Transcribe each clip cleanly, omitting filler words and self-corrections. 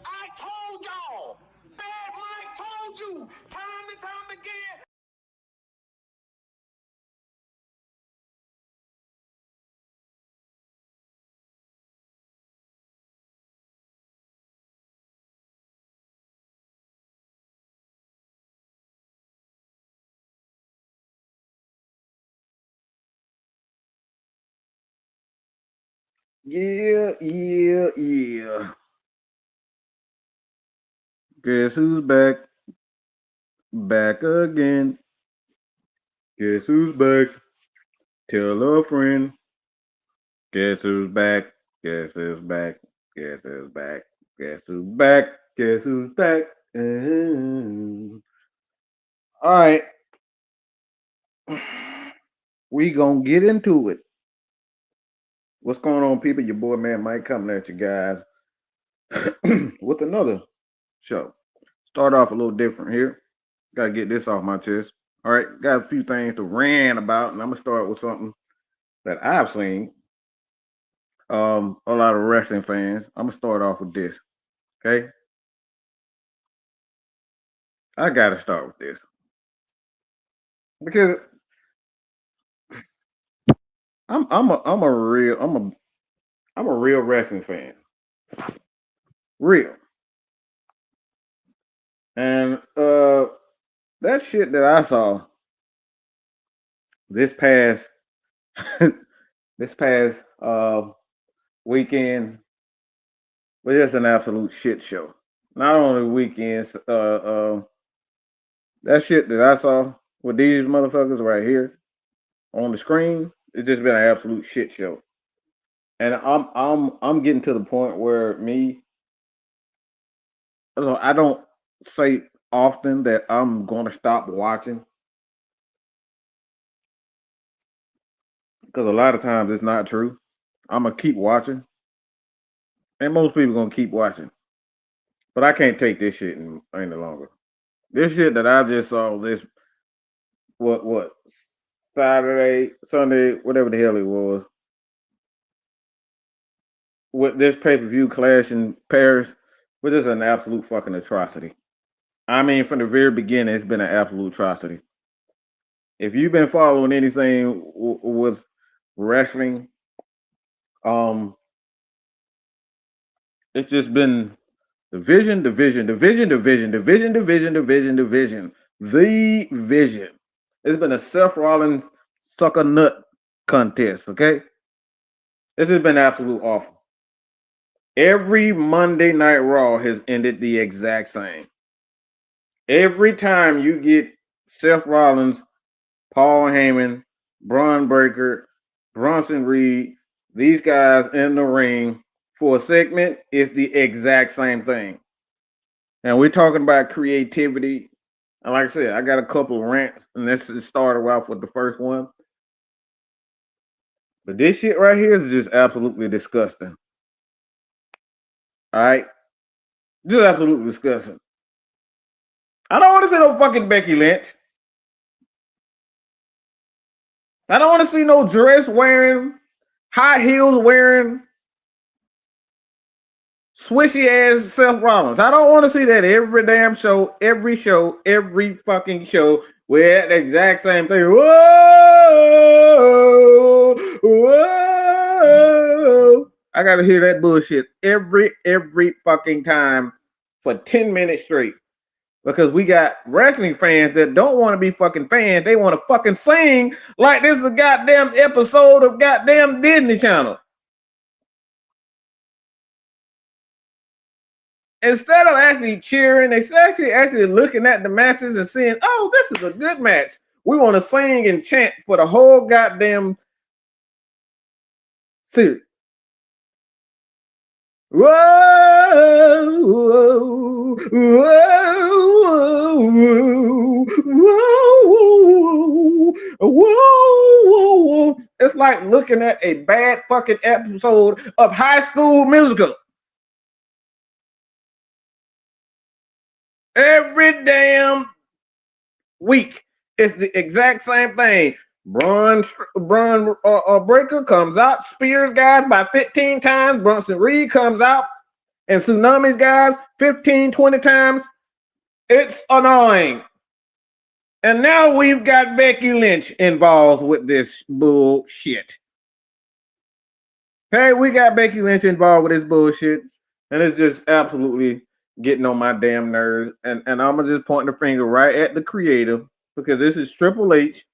I told y'all. Bad Mike told you time and time again. Yeah. Guess who's back? Back again. Guess who's back? Tell a friend. Guess who's back? Guess who's back? Guess who's back? Guess who's back? Guess who's back? All right. We gonna get into it. What's going on, people? Your boy man Mike coming at you guys with another show. Start off a little different here. Gotta get this off my chest. All right, got a few things to rant about, and I'm gonna start with something that I've seen. A lot of wrestling fans. I'm gonna start off with this. Okay, I gotta start with this because I'm a real wrestling fan. Real. And that shit that I saw this past this past weekend was just an absolute shit show. Not only weekends, that shit that I saw with these motherfuckers right here on the screen, it's just been an absolute shit show. And I'm getting to the point where I don't say often that I'm gonna stop watching. Because a lot of times it's not true. I'm gonna keep watching. And most people gonna keep watching. But I can't take this shit any longer. This shit that I just saw this what Saturday, Sunday, whatever the hell it was, with this pay-per-view clash in Paris, was just an absolute fucking atrocity. I mean, from the very beginning, it's been an absolute atrocity. If you've been following anything with wrestling, it's just been division. The vision. It's been a Seth Rollins sucker nut contest, okay? This has been absolute awful. Every Monday Night Raw has ended the exact same. Every time you get Seth Rollins, Paul Heyman, Braun Breaker, Bronson Reed, these guys in the ring for a segment, it's the exact same thing. And we're talking about creativity. And like I said, I got a couple of rants, and this started off with the first one. But this shit right here is just absolutely disgusting. All right? Just absolutely disgusting. I don't want to see no fucking Becky Lynch. I don't want to see no dress wearing, high heels wearing, swishy ass Seth Rollins. I don't want to see that every damn show, every fucking show. We're at the exact same thing. Whoa, whoa. I gotta hear that bullshit every fucking time for 10 minutes straight. Because we got wrestling fans that don't want to be fucking fans. They want to fucking sing like this is a goddamn episode of goddamn Disney Channel. Instead of actually cheering, they actually looking at the matches and saying, "Oh, this is a good match." We want to sing and chant for the whole goddamn series. Whoa, whoa, whoa, whoa, whoa. It's like looking at a bad fucking episode of High School Musical. Every damn week, it's the exact same thing. Braun Breaker comes out, spears guys by 15 times. Bronson Reed comes out, and tsunamis, guys, 15, 20 times. It's annoying. And now we've got Becky Lynch involved with this bullshit. Hey, we got Becky Lynch involved with this bullshit, and it's just absolutely getting on my damn nerves. And I'm gonna just point the finger right at the creator, because this is Triple H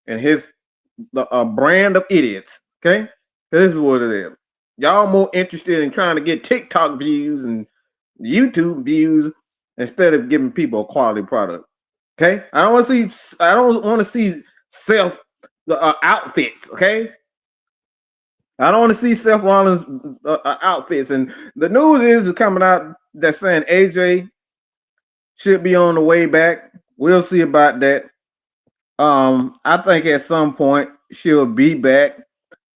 and his brand of idiots. Okay, this is what it is. Y'all more interested in trying to get TikTok views and YouTube views instead of giving people a quality product. Okay, I don't want to see self outfits. Okay, I don't want to see Seth Rollins outfits. And the news is coming out that's saying AJ should be on the way back. We'll see about that. I think at some point she'll be back,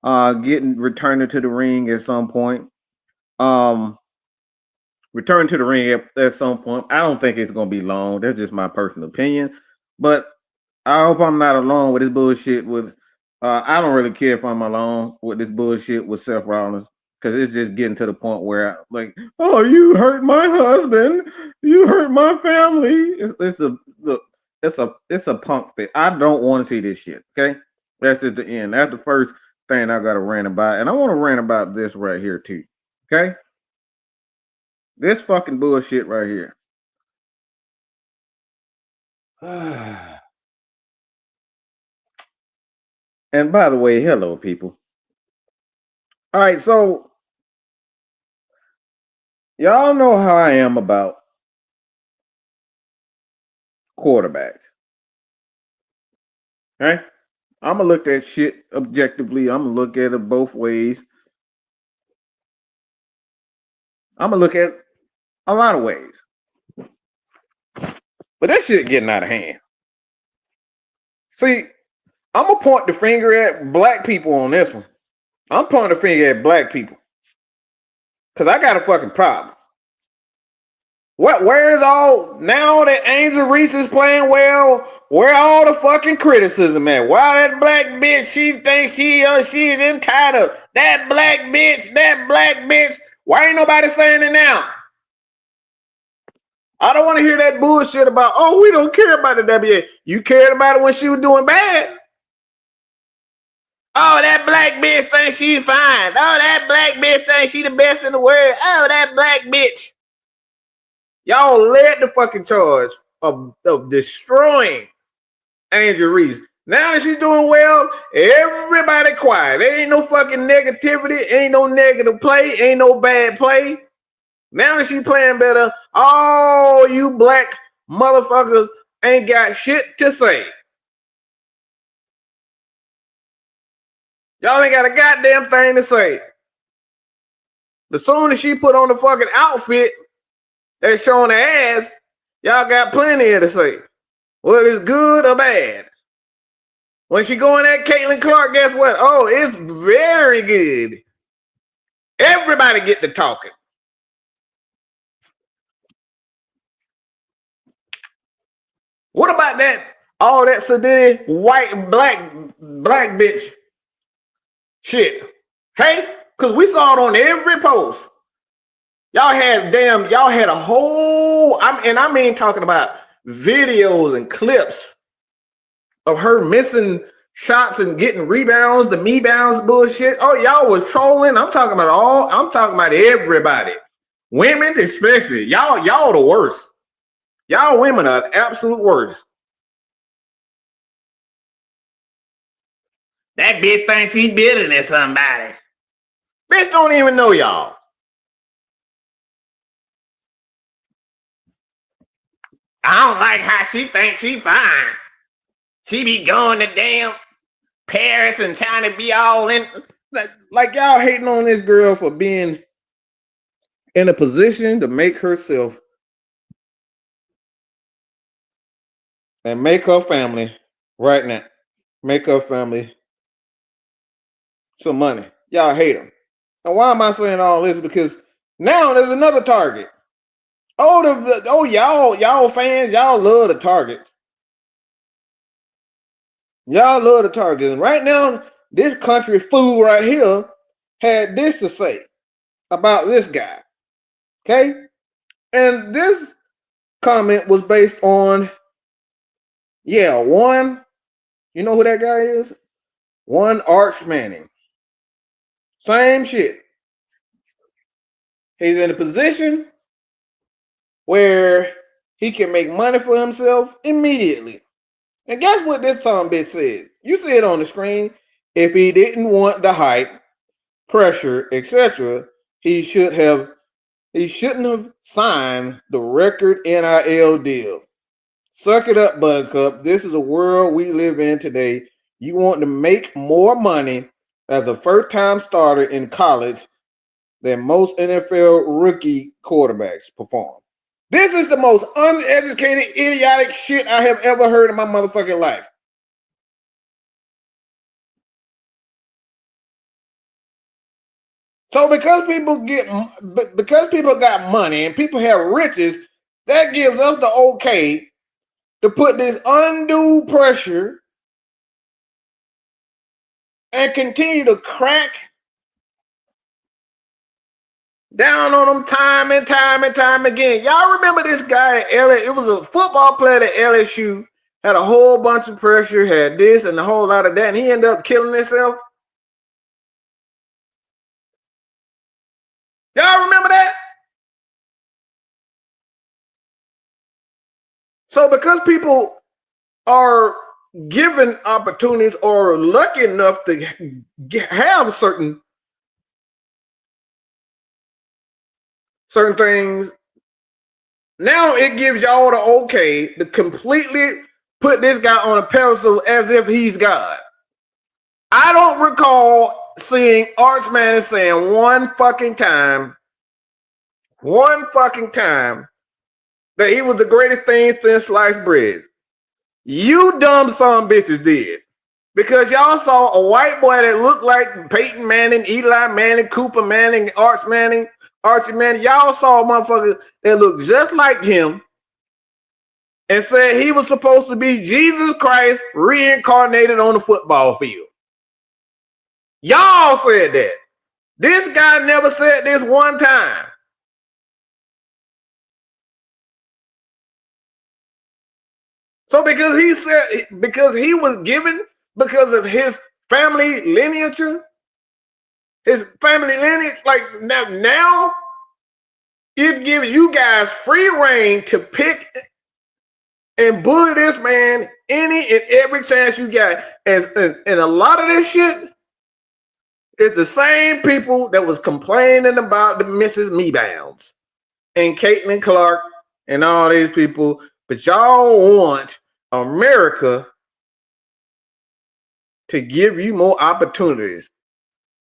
returning to the ring at some point. Return to the ring at some point. I don't think it's gonna be long. That's just my personal opinion. But I hope I'm not alone with this bullshit with I don't really care if I'm alone with this bullshit with Seth Rollins, because it's just getting to the point where like, oh, you hurt my husband, you hurt my family. It's a punk fit. I don't want to see this shit. Okay, that's at the end. That's the first thing I got to rant about, and I want to rant about this right here too. Okay, this fucking bullshit right here. And by the way, hello, people. All right, so y'all know how I am about quarterbacks. Okay? I'm going to look at shit objectively. I'm going to look at it both ways. I'm going to look at a lot of ways. But that shit getting out of hand. See, I'm going to point the finger at black people on this one. I'm pointing the finger at black people. Because I got a fucking problem. Where is all, now that Angel Reese is playing well, where all the fucking criticism at? Why that black bitch, she thinks she's entitled. That black bitch. Why ain't nobody saying it now? I don't want to hear that bullshit about, oh, we don't care about the WA. You cared about it when she was doing bad. Oh, that black bitch thinks she's fine. Oh, that black bitch thinks she's the best in the world. Oh, that black bitch. Y'all led the fucking charge of destroying Angel Reese. Now that she's doing well, everybody quiet. There ain't no fucking negativity. Ain't no negative play. Ain't no bad play. Now that she's playing better, all you black motherfuckers ain't got shit to say. Y'all ain't got a goddamn thing to say. The sooner she put on the fucking outfit that's showing her ass, y'all got plenty to say. Whether it's good or bad. When she going at Caitlin Clark, guess what? Oh, it's very good. Everybody get to talking. What about that? All that sedity, white, black bitch shit. Hey, because we saw it on every post. Y'all had a whole, I mean talking about videos and clips of her missing shots and getting rebounds, the me bounds bullshit. Oh, y'all was trolling. I'm talking about everybody. Women especially. Y'all the worst. Y'all women are the absolute worst. That bitch thinks she better than somebody. Bitch don't even know y'all. I don't like how she thinks she fine. She be going to damn Paris and trying to be all in. Like y'all hating on this girl for being in a position to make herself and make her family right now. Make her family some money. Y'all hate them. And why am I saying all this? Because now there's another target. Y'all fans, y'all love the targets. Y'all love the targets. And right now, this country fool right here had this to say about this guy. Okay? And this comment was based on, one, you know who that guy is? One Arch Manning. Same shit. He's in a position where he can make money for himself immediately. And guess what this son bitch said? You see it on the screen. If he didn't want the hype, pressure, etc., he shouldn't have signed the record NIL deal. Suck it up, Buttercup. This is a world we live in today. You want to make more money as a first-time starter in college than most NFL rookie quarterbacks perform. This is the most uneducated, idiotic shit I have ever heard in my motherfucking life. So because people got money and people have riches, that gives us the okay to put this undue pressure and continue to crack down on them time and time again. Y'all remember this guy at LSU? It was a football player at LSU, had a whole bunch of pressure, had this and a whole lot of that, and he ended up killing himself. Y'all remember that? So because people are given opportunities or lucky enough to have certain things, now it gives y'all the okay to completely put this guy on a pedestal as if he's God. I don't recall seeing Arch Manning saying one fucking time that he was the greatest thing since sliced bread. You dumb son bitches did. Because y'all saw a white boy that looked like Peyton Manning, Eli Manning, Cooper Manning, Archie Manning. Y'all saw a motherfucker that looked just like him and said he was supposed to be Jesus Christ reincarnated on the football field. Y'all said that. This guy never said this one time. So because he was given because of his family lineage, like now it gives you guys free reign to pick and bully this man any and every chance you got. And a lot of this shit is the same people that was complaining about the Mrs. Mebounds and Caitlin Clark and all these people, but y'all want America to give you more opportunities.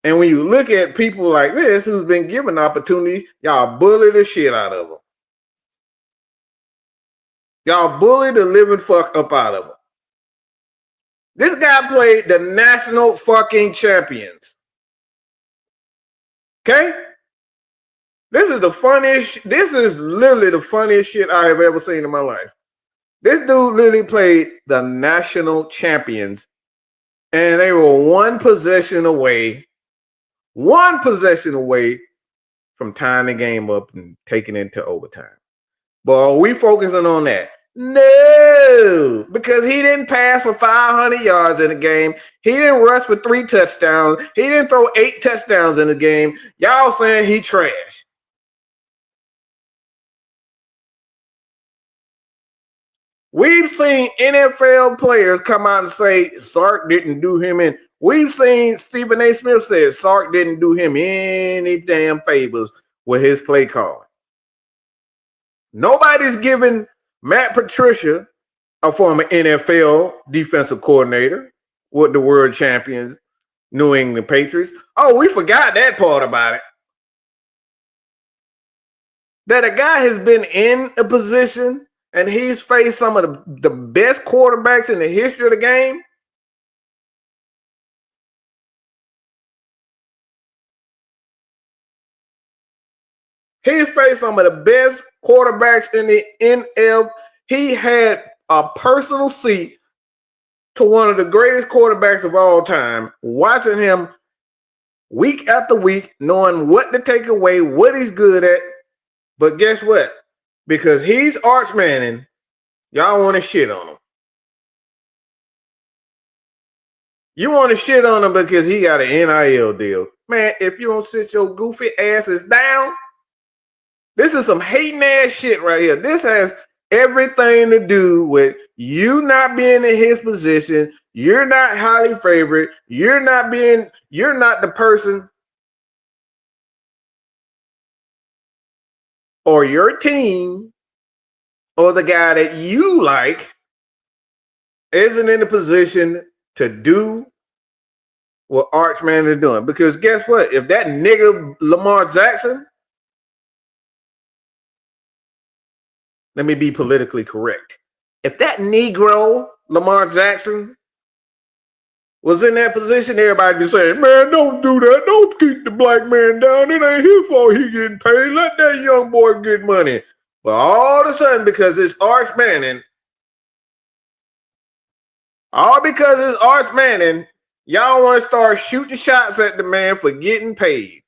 And when you look at people like this who's been given opportunities, y'all bully the shit out of them. Y'all bully the living fuck up out of them. This guy played the national fucking champions. Okay? This is literally the funniest shit I have ever seen in my life. This dude literally played the national champions, and they were one possession away from tying the game up and taking it to overtime. But are we focusing on that? No, because he didn't pass for 500 yards in the game. He didn't rush for 3 touchdowns. He didn't throw 8 touchdowns in the game. Y'all saying he trash. We've seen NFL players come out and say Sark didn't do him in. We've seen Stephen A. Smith say Sark didn't do him any damn favors with his play calling. Nobody's giving Matt Patricia, a former NFL defensive coordinator with the world champions, New England Patriots. Oh, we forgot that part about it. That a guy has been in a position and he's faced some of the best quarterbacks in the history of the game. He faced some of the best quarterbacks in the NFL. He had a personal seat to one of the greatest quarterbacks of all time, watching him week after week, knowing what to take away, what he's good at. But guess what? Because he's Arch Manning, y'all want to shit on him. You want to shit on him because he got an NIL deal. Man, if you don't sit your goofy asses down, this is some hating ass shit right here. This has everything to do with you not being in his position. You're not highly favored. You're not the person or your team or the guy that you like isn't in the position to do what Arch Manning is doing. Because guess what? If that nigga Lamar Jackson, let me be politically correct. If that Negro Lamar Jackson was in that position, everybody be saying, man, don't do that. Don't keep the black man down. It ain't his fault he getting paid. Let that young boy get money. But all of a sudden, because it's Arch Manning, y'all want to start shooting shots at the man for getting paid.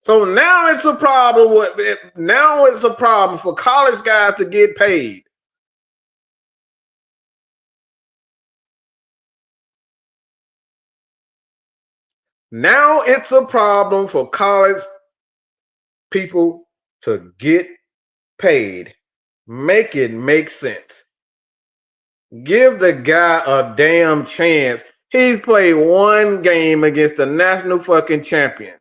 So now it's a problem for college guys to get paid. Now it's a problem for college people to get paid. Make it make sense. Give the guy a damn chance. He's played one game against the national fucking champions.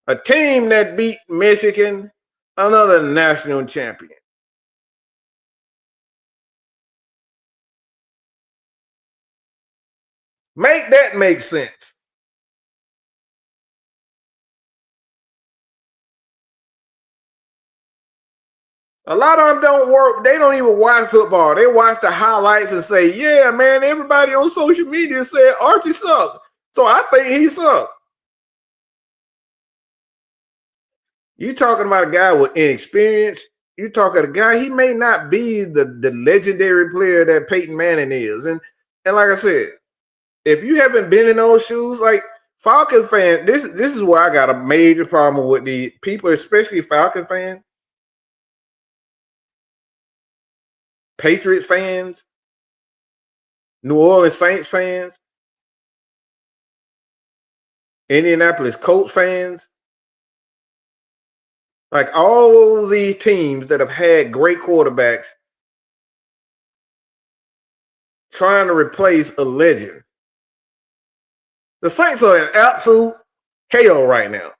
A team that beat Michigan, another national champion. Make that make sense. A lot of them don't work. They don't even watch football. They watch the highlights and say, yeah, man, everybody on social media said Archie sucks. So I think he sucks. You talking about a guy with inexperience. You talking a guy, he may not be the legendary player that Peyton Manning is. And like I said, if you haven't been in those shoes, like Falcon fans, this is where I got a major problem with the people, especially Falcon fans, Patriots fans, New Orleans Saints fans, Indianapolis Colts fans. Like all these teams that have had great quarterbacks trying to replace a legend. The Saints are in absolute hell right now.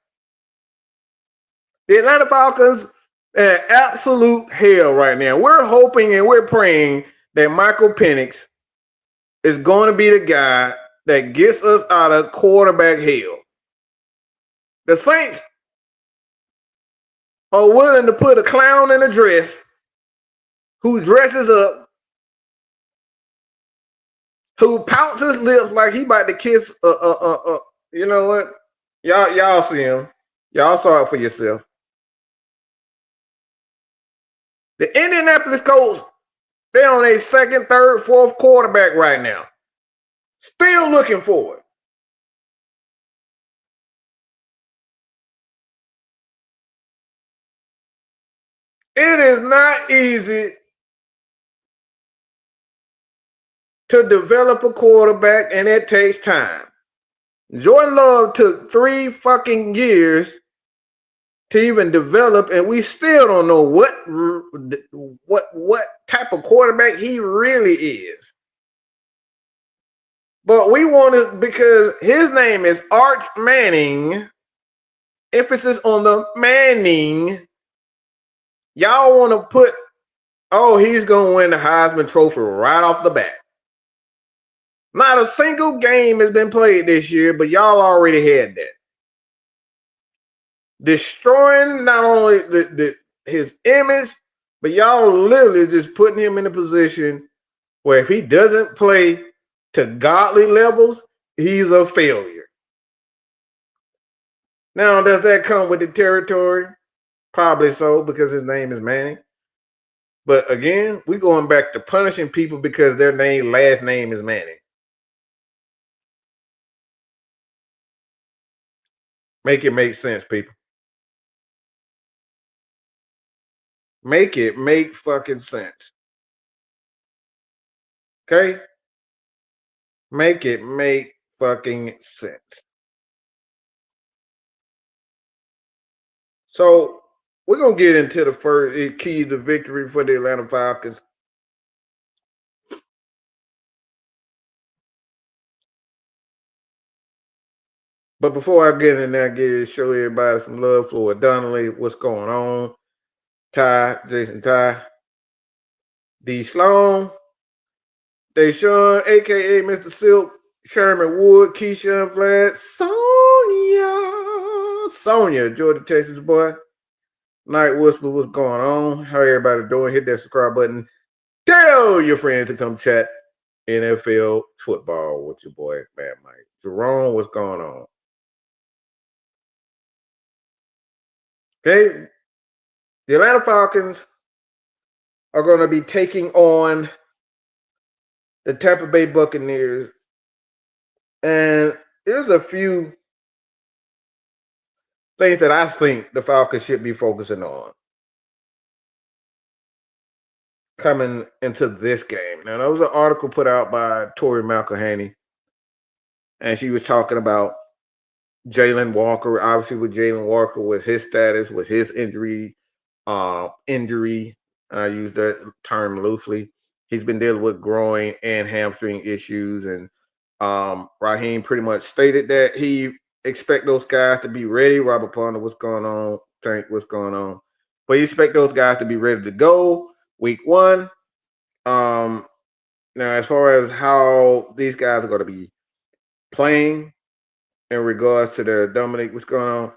The Atlanta Falcons are in absolute hell right now. We're hoping and we're praying that Michael Penix is going to be the guy that gets us out of quarterback hell. The Saints are willing to put a clown in a dress who dresses up, who pouts his lips like he about to kiss you know what? Y'all see him. Y'all saw it for yourself. The Indianapolis Colts, they're on a second, third, fourth quarterback right now. Still looking for it. It is not easy to develop a quarterback, and it takes time. Jordan Love took 3 fucking years to even develop, and we still don't know what type of quarterback he really is. But we want to, because his name is Arch Manning, emphasis on the Manning. Y'all want to put, oh, he's going to win the Heisman Trophy right off the bat. Not a single game has been played this year, but y'all already had that. Destroying not only his image, but y'all literally just putting him in a position where if he doesn't play to godly levels, he's a failure. Now, does that come with the territory? Probably so, because his name is Manning. But again, we're going back to punishing people because their last name is Manning. Make it make sense, people. Make it make fucking sense. Okay? Make it make fucking sense. So we're going to get into the first key to victory for the Atlanta Falcons. But before I get in there, show everybody some love for Donnelly. What's going on? Jason Ty, D. Sloan, Deshaun, a.k.a. Mr. Silk, Sherman Wood, Keyshawn Vlad, Sonia, Georgia, Texas boy. Night Whisper, what's going on? How everybody doing? Hit that subscribe button. Tell your friends to come chat NFL football with your boy, Mad Mike. Jerome, what's going on? Okay. The Atlanta Falcons are going to be taking on the Tampa Bay Buccaneers. And there's a few things that I think the Falcons should be focusing on coming into this game. Now, there was an article put out by Tori McElhaney, and she was talking about Jalen Walker. Obviously, with Jalen Walker, with his status, with his injury, I use that term loosely. He's been dealing with groin and hamstring issues, and Raheem pretty much stated that he expect those guys to be ready. Robert Ponder, what's going on? Tank, what's going on? But you expect those guys to be ready to go week one. Now, as far as how these guys are going to be playing in regards to their Dominic, what's going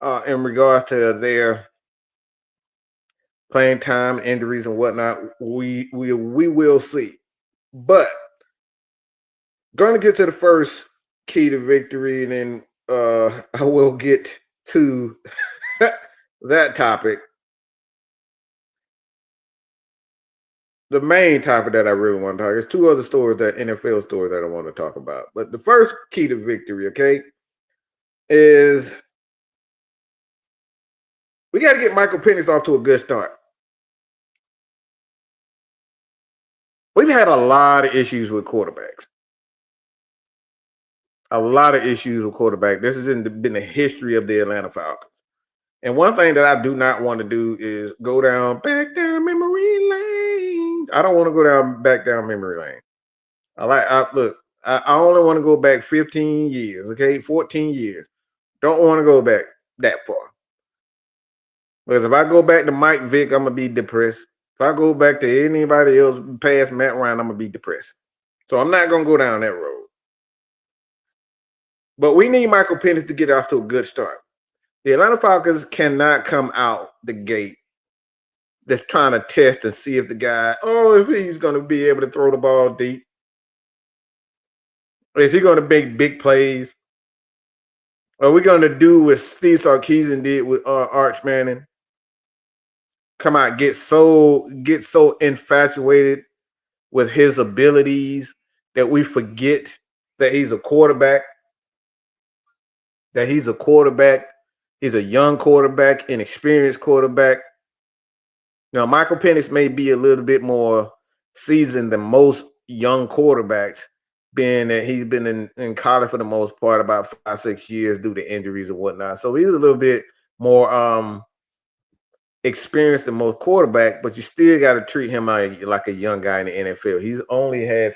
on? In regards to their playing time, injuries, and whatnot, we will see. But going to get to the first key to victory, and then I will get to that topic. The main topic that I really want to talk is two other stories, that NFL stories that I want to talk about. But the first key to victory, okay, is we got to get Michael Penix off to a good start. We've had a lot of issues with quarterbacks. A lot of issues with quarterback. This has been the history of the Atlanta Falcons. And one thing that I do not want to do is go back down memory lane. I don't want to go back down memory lane. I only want to go back 15 years, okay? 14 years. Don't want to go back that far. Because if I go back to Mike Vick, I'm going to be depressed. If I go back to anybody else past Matt Ryan, I'm going to be depressed. So I'm not going to go down that road. But we need Michael Penix to get off to a good start. The Atlanta Falcons cannot come out the gate just trying to test and see if the guy, if he's going to be able to throw the ball deep. Is he going to make big plays? Are we going to do what Steve Sarkisian did with Arch Manning? Come out, get so infatuated with his abilities that we forget that he's a quarterback. He's a young quarterback, inexperienced quarterback. Now, Michael Penix may be a little bit more seasoned than most young quarterbacks, being that he's been in college for the most part about 5-6 years due to injuries and whatnot. So he's a little bit more experienced than most quarterback, but you still got to treat him like a young guy in the NFL. He's only had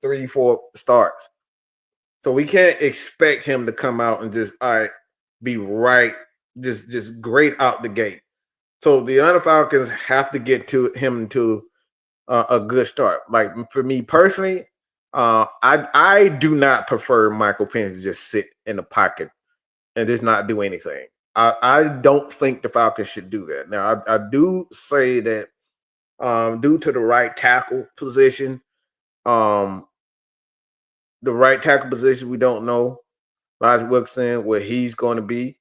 3-4 starts. So we can't expect him to come out and just be right, just great out the gate. So the Atlanta Falcons have to get him to a good start. Like for me personally, I do not prefer Michael Penix to just sit in the pocket and just not do anything. I don't think the Falcons should do that. Now I do say that due to the right tackle position, we don't know Elijah Wilkinson where he's going to be.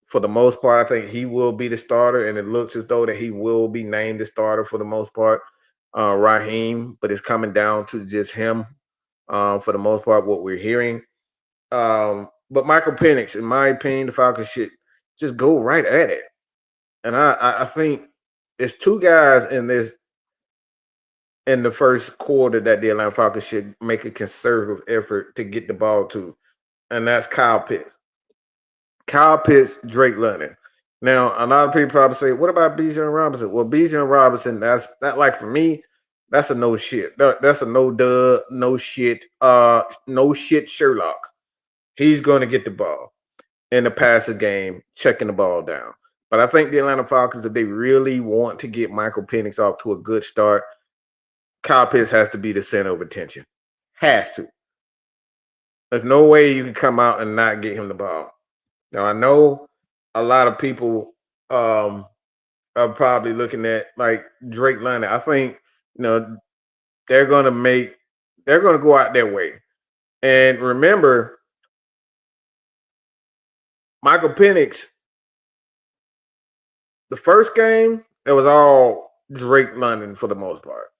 For for the most part, I think he will be the starter, and it looks as though that he will be named the starter for the most part. Raheem, but it's coming down to just him for the most part, what we're hearing. But Michael Penix, in my opinion, the Falcons should just go right at it. And I think there's two guys in the first quarter that the Atlanta Falcons should make a conservative effort to get the ball to, and that's Kyle Pitts. Kyle Pitts, Drake London. Now, a lot of people probably say, what about Bijan Robinson? Well, Bijan Robinson, that's not like for me, that's a no shit. That's a no dub, no shit, no shit Sherlock. He's going to get the ball in the passing game, checking the ball down. But I think the Atlanta Falcons, if they really want to get Michael Penix off to a good start, Kyle Pitts has to be the center of attention. Has to. There's no way you can come out and not get him the ball. Now, I know a lot of people are probably looking at like Drake London. I think, they're going to go out their way. And remember, Michael Penix, the first game, it was all Drake London for the most part.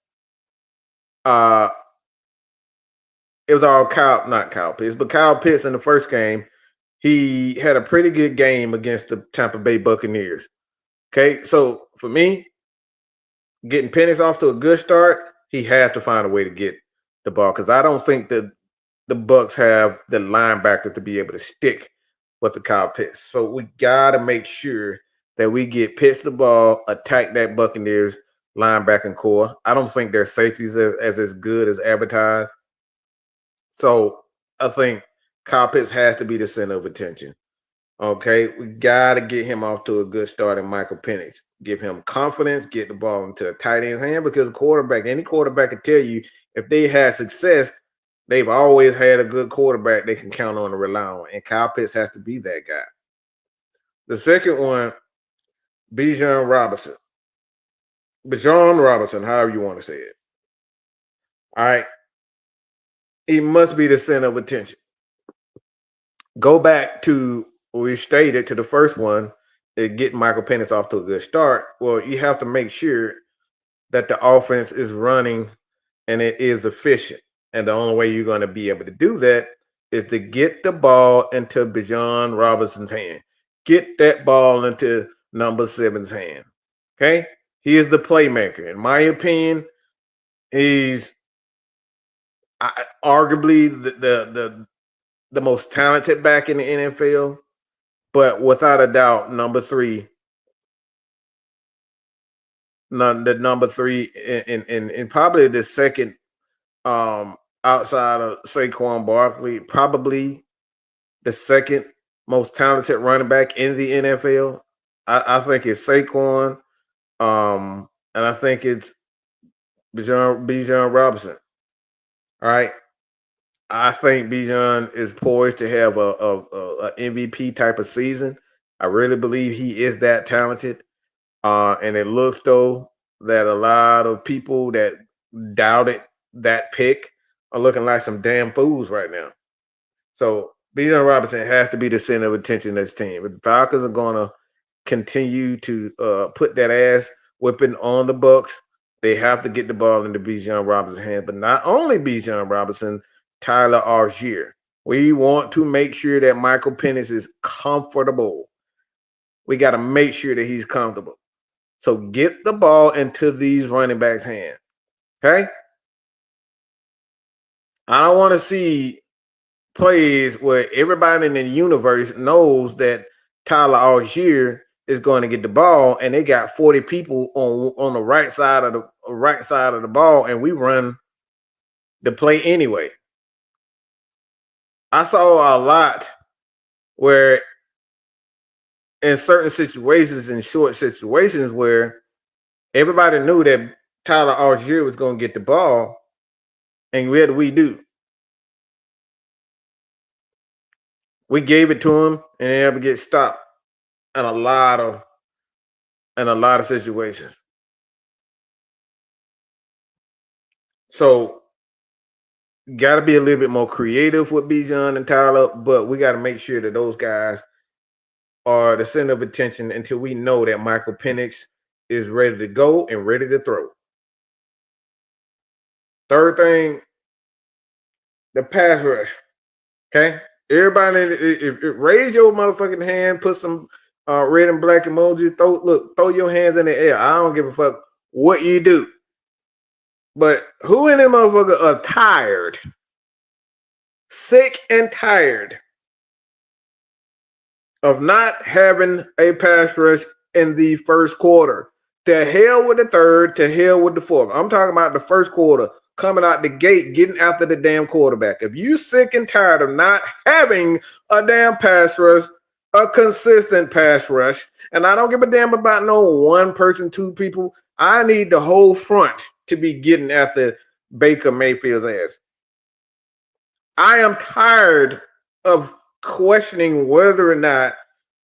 It was all not Kyle Pitts, but Kyle Pitts in the first game, he had a pretty good game against the Tampa Bay Buccaneers. Okay, so for me, getting Penix off to a good start, he has to find a way to get the ball because I don't think that the Bucs have the linebacker to be able to stick with the Kyle Pitts. So we got to make sure that we get Pitts the ball, attack that Buccaneers linebacking core. I don't think their safeties are as good as advertised. So I think Kyle Pitts has to be the center of attention. Okay, we got to get him off to a good start in Michael Penix. Give him confidence, get the ball into a tight end's hand because any quarterback can tell you if they had success, they've always had a good quarterback they can count on and rely on. And Kyle Pitts has to be that guy. The second one, Bijan Robinson. Bijan Robinson, however you want to say it. All right. He must be the center of attention. Go back to what we stated to the first one, getting Michael Penix off to a good start. Well, you have to make sure that the offense is running and it is efficient. And the only way you're going to be able to do that is to get the ball into Bijan Robinson's hand. Get that ball into number 7's hand. Okay? He is the playmaker. In my opinion, he's arguably the most talented back in the NFL, but without a doubt, number three in probably the second outside of Saquon Barkley, probably the second most talented running back in the NFL. I think it's Saquon, and I think it's Bijan Robinson. All right. I think Bijan is poised to have a MVP type of season. I really believe he is that talented. And it looks though that a lot of people that doubted that pick are looking like some damn fools right now. So Bijan Robinson has to be the center of attention of this team. If the Falcons are going to continue to put that ass whipping on the Bucs, they have to get the ball into Bijan Robinson's hand. But not only Bijan Robinson, Tyler Algier. We want to make sure that Michael Penix is comfortable. We got to make sure that he's comfortable. So get the ball into these running backs' hands. Okay? I don't want to see plays where everybody in the universe knows that Tyler Algier is going to get the ball, and they got 40 people on the right side of the ball, and we run the play anyway. I saw a lot where in certain situations, in short situations, where everybody knew that Tyler Algier was going to get the ball, and what did we do? We gave it to him, and they had to get stopped in a lot of situations. So, got to be a little bit more creative with Bijan and Tyler, but we got to make sure that those guys are the center of attention until we know that Michael Penix is ready to go and ready to throw. Third thing, the pass rush. Okay? Everybody, if raise your motherfucking hand, put some red and black emojis, throw your hands in the air. I don't give a fuck what you do. But who in them motherfuckers are tired, sick and tired of not having a pass rush in the first quarter? To hell with the third, to hell with the fourth. I'm talking about the first quarter, coming out the gate, getting after the damn quarterback. If you sick and tired of not having a damn pass rush, a consistent pass rush, and I don't give a damn about no one person, two people, I need the whole front to be getting after Baker Mayfield's ass. I am tired of questioning whether or not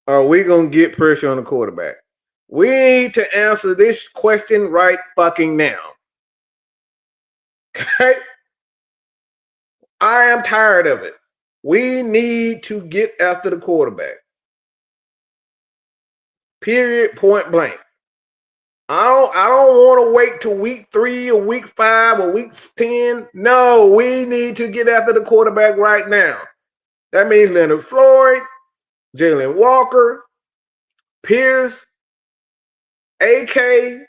are we going to get pressure on the quarterback. We need to answer this question right fucking now. Okay? I am tired of it. We need to get after the quarterback. Period, point blank. I don't want to wait till week 3 or week 5 or week 10. No, we need to get after the quarterback right now. That means Leonard Floyd, Jalen Walker, Pierce, AK,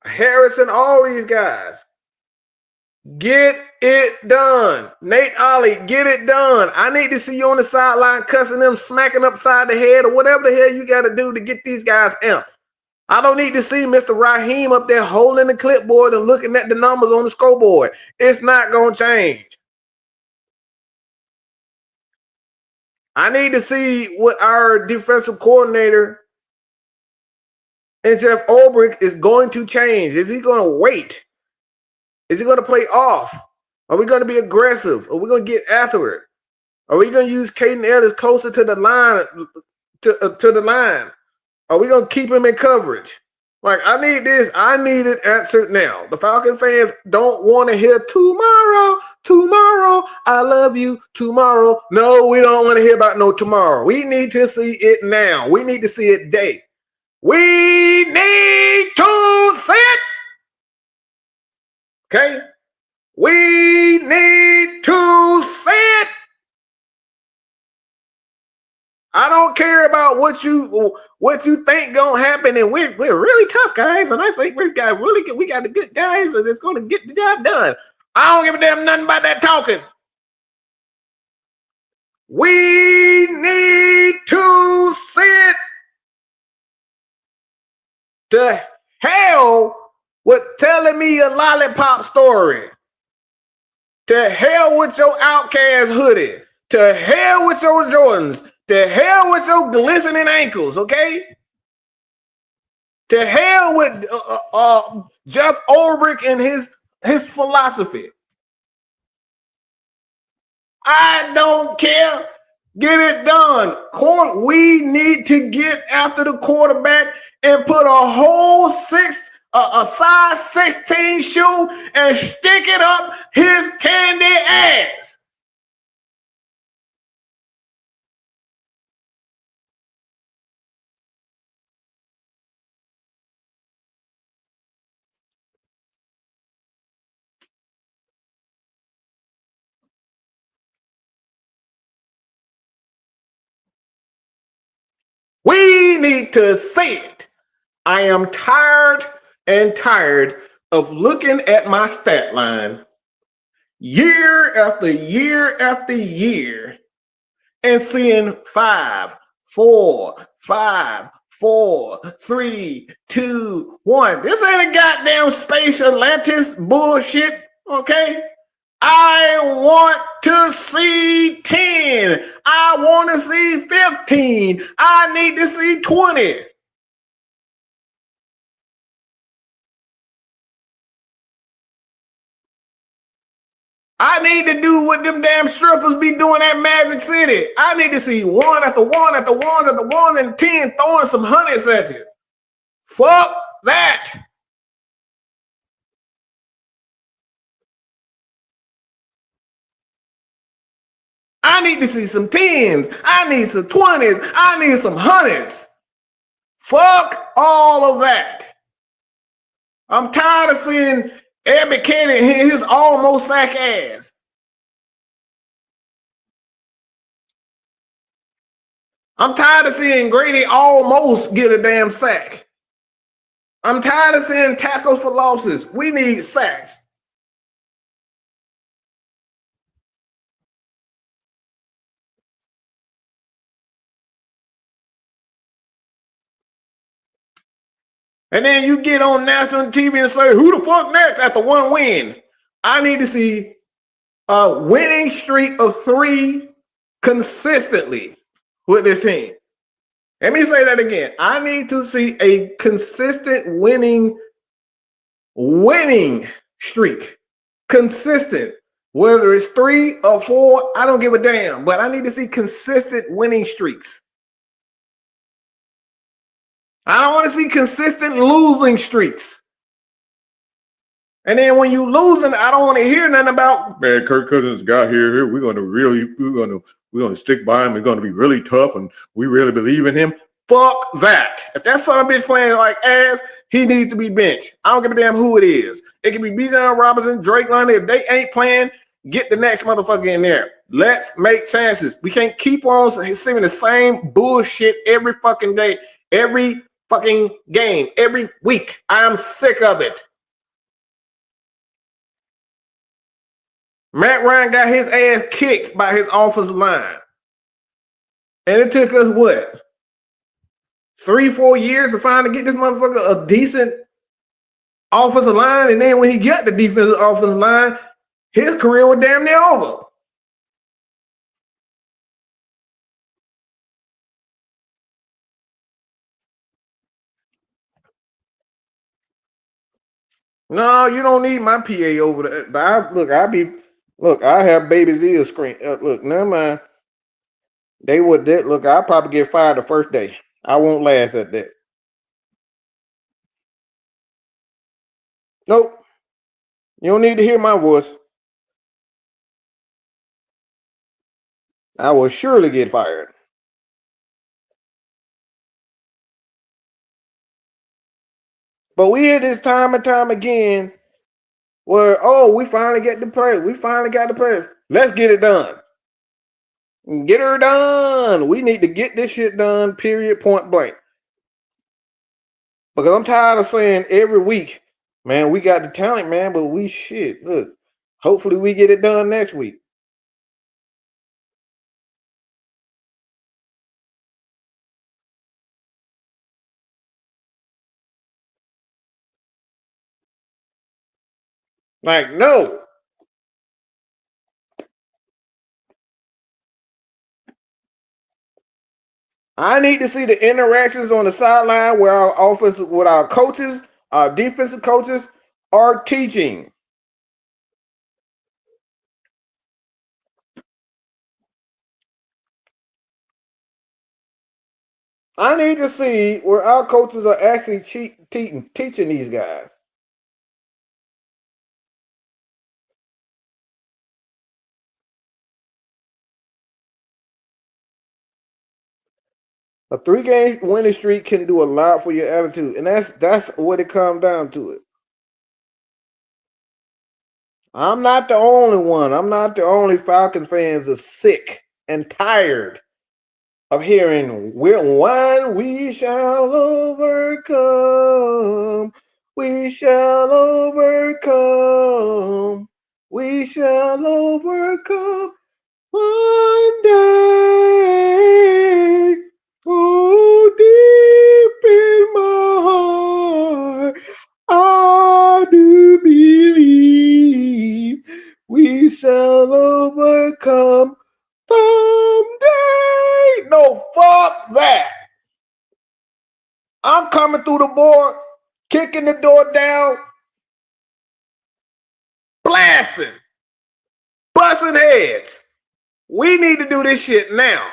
Harrison, all these guys. Get it done. Nate Ollie, get it done. I need to see you on the sideline cussing them, smacking upside the head, or whatever the hell you got to do to get these guys amped. I don't need to see Mr. Raheem up there holding the clipboard and looking at the numbers on the scoreboard. It's not going to change. I need to see what our defensive coordinator and Jeff Ulbrich is going to change. Is he going to wait? Is he going to play off? Are we going to be aggressive? Are we going to get after it? Are we going to use Caden Ellis closer to the line? To the line? Are we going to keep him in coverage? Like, I need this. I need it answered now. The Falcon fans don't want to hear tomorrow, I love you, tomorrow. No, we don't want to hear about no tomorrow. We need to see it now. We need to see it today. We need to see it. Okay? We need to see it. I don't care about what you think gonna happen, and we're really tough guys, and I think we got the good guys, and it's gonna get the job done. I don't give a damn nothing about that talking. We need to see it. To hell with telling me a lollipop story. To hell with your Outcast hoodie. To hell with your Jordans. To hell with your glistening ankles, okay? To hell with Jeff Ulbrich and his philosophy. I don't care. Get it done. We need to get after the quarterback and put a whole a size 16 shoe and stick it up his candy ass. We need to see it. I am tired of looking at my stat line year after year after year and seeing 5, 4, 5, 4, 3, 2, 1. This ain't a goddamn Space Atlantis bullshit, okay? I want to see 10. I want to see 15. I need to see 20. I need to do what them damn strippers be doing at Magic City. I need to see 1 after 1 after 1 after 1 and 10 throwing some hundreds at you. Fuck that. I need to see some 10s. I need some 20s. I need some 100s. Fuck all of that. I'm tired of seeing Ed McKinnon hit his almost sack ass. I'm tired of seeing Grady almost get a damn sack. I'm tired of seeing tackles for losses. We need sacks. And then you get on national TV and say, who the fuck next after one win? I need to see a winning streak of 3 consistently with this team. Let me say that again. I need to see a consistent winning streak. Consistent. Whether it's 3 or 4, I don't give a damn. But I need to see consistent winning streaks. I don't want to see consistent losing streaks. And then when you losing, I don't want to hear nothing about, man, Kirk Cousins got here. We're going to stick by him. We're going to be really tough, and we really believe in him. Fuck that. If that son of a bitch playing like ass, he needs to be benched. I don't give a damn who it is. It can be Bijan Robinson, Drake London. If they ain't playing, get the next motherfucker in there. Let's make chances. We can't keep on seeing the same bullshit every fucking day, every fucking game, every week. I'm sick of it. Matt Ryan got his ass kicked by his offensive line. And it took us, what, 3-4 years to finally get this motherfucker a decent offensive line. And then when he got the defensive offensive line, his career was damn near over. No, you don't need my PA over there. But I have baby's ear screen. Look, never mind. They would that look. I'll probably get fired the first day. I won't last at that. Nope. You don't need to hear my voice. I will surely get fired. But we hear this time and time again where, oh, we finally get the players. We finally got the players. Let's get it done. Get her done. We need to get this shit done, period, point blank. Because I'm tired of saying every week, man, we got the talent, man, but we shit. Look, hopefully we get it done next week. Like, no. I need to see the interactions on the sideline where our offense, with our coaches, our defensive coaches are teaching. I need to see where our coaches are actually teaching these guys. A 3-game winning streak can do a lot for your attitude, and that's what it comes down to. It. I'm not the only one. I'm not the only Falcons fans are sick and tired of hearing when we shall overcome. We shall overcome. We shall overcome one day. Oh, deep in my heart, I do believe we shall overcome someday. No, fuck that. I'm coming through the board, kicking the door down, blasting, busting heads. We need to do this shit now.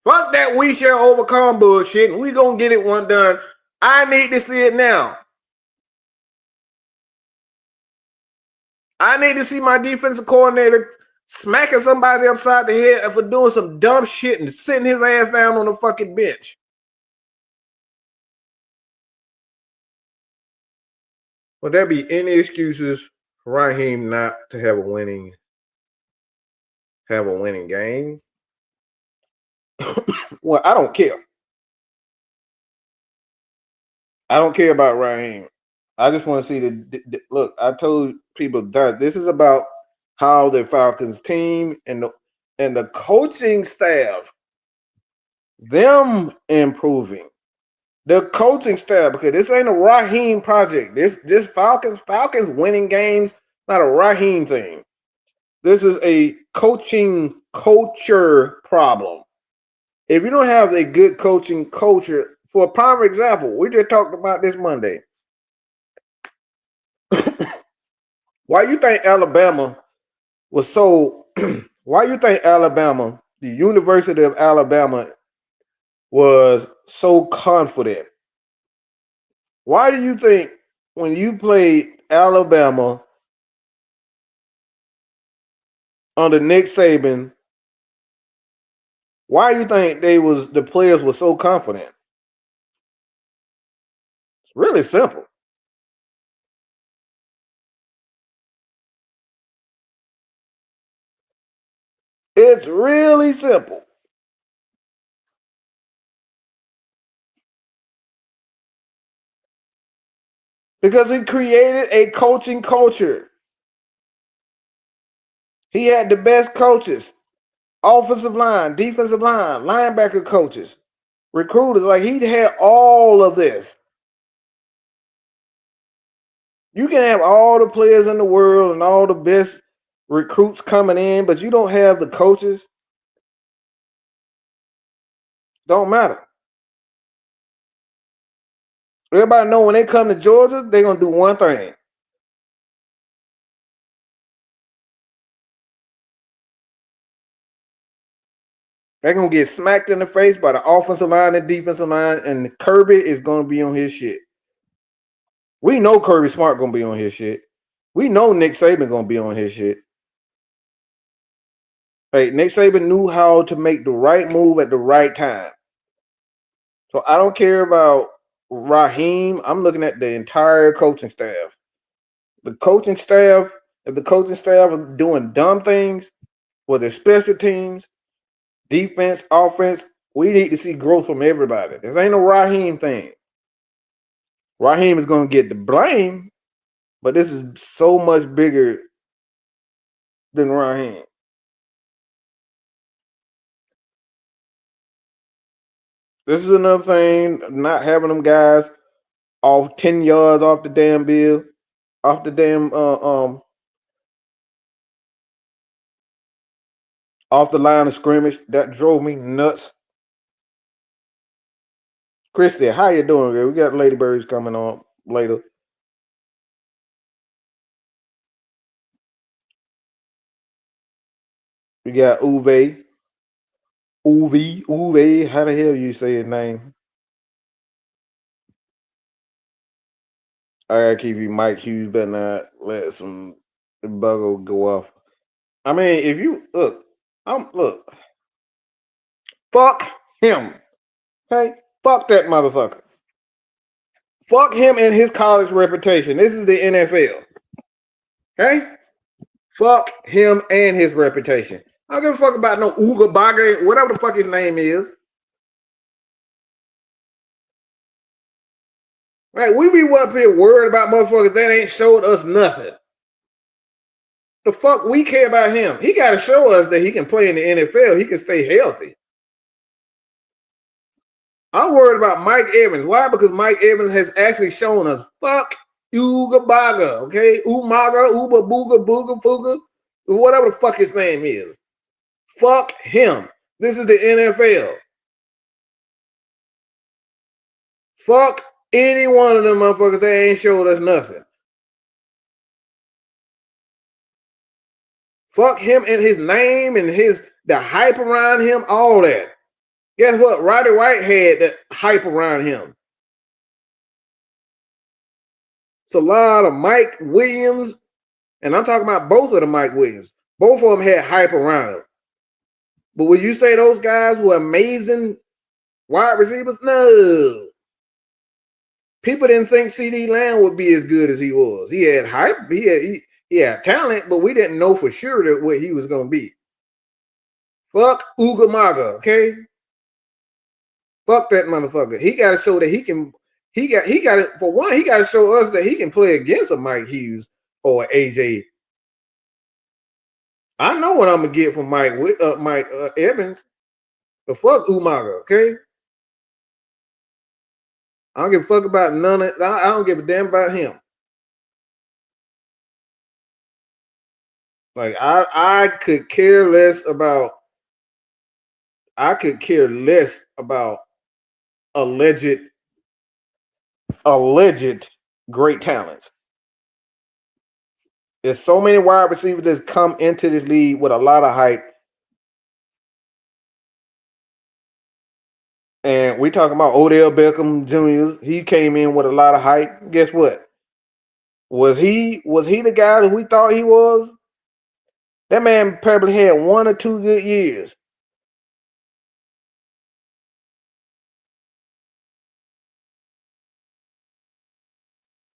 Fuck that we shall overcome bullshit. We gonna get it one done. I need to see it now. I need to see my defensive coordinator smacking somebody upside the head for doing some dumb shit and sitting his ass down on the fucking bench. Would there be any excuses for Raheem not to have a winning game? Well, I don't care. I don't care about Raheem. I just want to see the look. I told people that this is about how the Falcons team and the coaching staff, them improving. The coaching staff, because this ain't a Raheem project. This Falcons winning games, not a Raheem thing. This is a coaching culture problem. If you don't have a good coaching culture, for a prime example, we just talked about this Monday. Why you think Alabama was so? Why you think Alabama, the University of Alabama, was so confident? Why do you think when you played Alabama under Nick Saban, why do you think the players were so confident? It's really simple. It's really simple. Because he created a coaching culture. He had the best coaches, offensive line, defensive line, linebacker coaches, recruiters. Like, he had all of this. You can have all the players in the world and all the best recruits coming in, but you don't have the coaches. Don't matter. Everybody know when they come to Georgia, they're going to do one thing. They're going to get smacked in the face by the offensive line and defensive line, and Kirby is going to be on his shit. We know Kirby Smart going to be on his shit. We know Nick Saban going to be on his shit. Hey, Nick Saban knew how to make the right move at the right time. So I don't care about Raheem. I'm looking at the entire coaching staff. The coaching staff, if the coaching staff are doing dumb things for their special teams, defense, offense, we need to see growth from everybody. This ain't a Raheem thing. Raheem is going to get the blame, but this is so much bigger than Raheem. This is another thing, not having them guys off 10 yards off the damn bill, off the damn off the line of scrimmage. That drove me nuts. Christy, how you doing, girl? We got Ladybirds coming on later. We got Uwe. How the hell you say his name? I gotta keep you, Mike Hughes. Better not let some bugger go off. I mean, if you look, fuck him. Okay, fuck that motherfucker. Fuck him and his college reputation. This is the NFL. Okay, fuck him and his reputation. I don't give a fuck about no Uga Baga, whatever the fuck his name is. Right, we be up here worried about motherfuckers that ain't showed us nothing. The fuck we care about him? He got to show us that he can play in the NFL. He can stay healthy. I'm worried about Mike Evans. Why? Because Mike Evans has actually shown us fuck Uga Baga, okay? Umaga, Uba Booga Booga Fooga, whatever the fuck his name is. Fuck him. This is the NFL. Fuck any one of them motherfuckers that ain't showed us nothing. Fuck him and his name and the hype around him, all that. Guess what? Roddy White had the hype around him. It's a lot of Mike Williams, and I'm talking about both of the Mike Williams. Both of them had hype around them. But would you say those guys were amazing wide receivers? No. People didn't think CD Lamb would be as good as he was. He had hype, he had talent, but we didn't know for sure that what he was going to be. Fuck Ugamaga, okay? Fuck that motherfucker. He got to show that he can. He got it for one. He got to show us that he can play against a Mike Hughes or AJ. I know what I'm gonna get from Mike Evans. The fuck Umaga, okay? I don't give a fuck about none of. I don't give a damn about him. Like I could care less about. I could care less about alleged great talents. There's so many wide receivers that's come into this league with a lot of hype. And we talking about Odell Beckham Jr. He came in with a lot of hype. Guess what? Was he the guy that we thought he was? That man probably had 1 or 2 good years.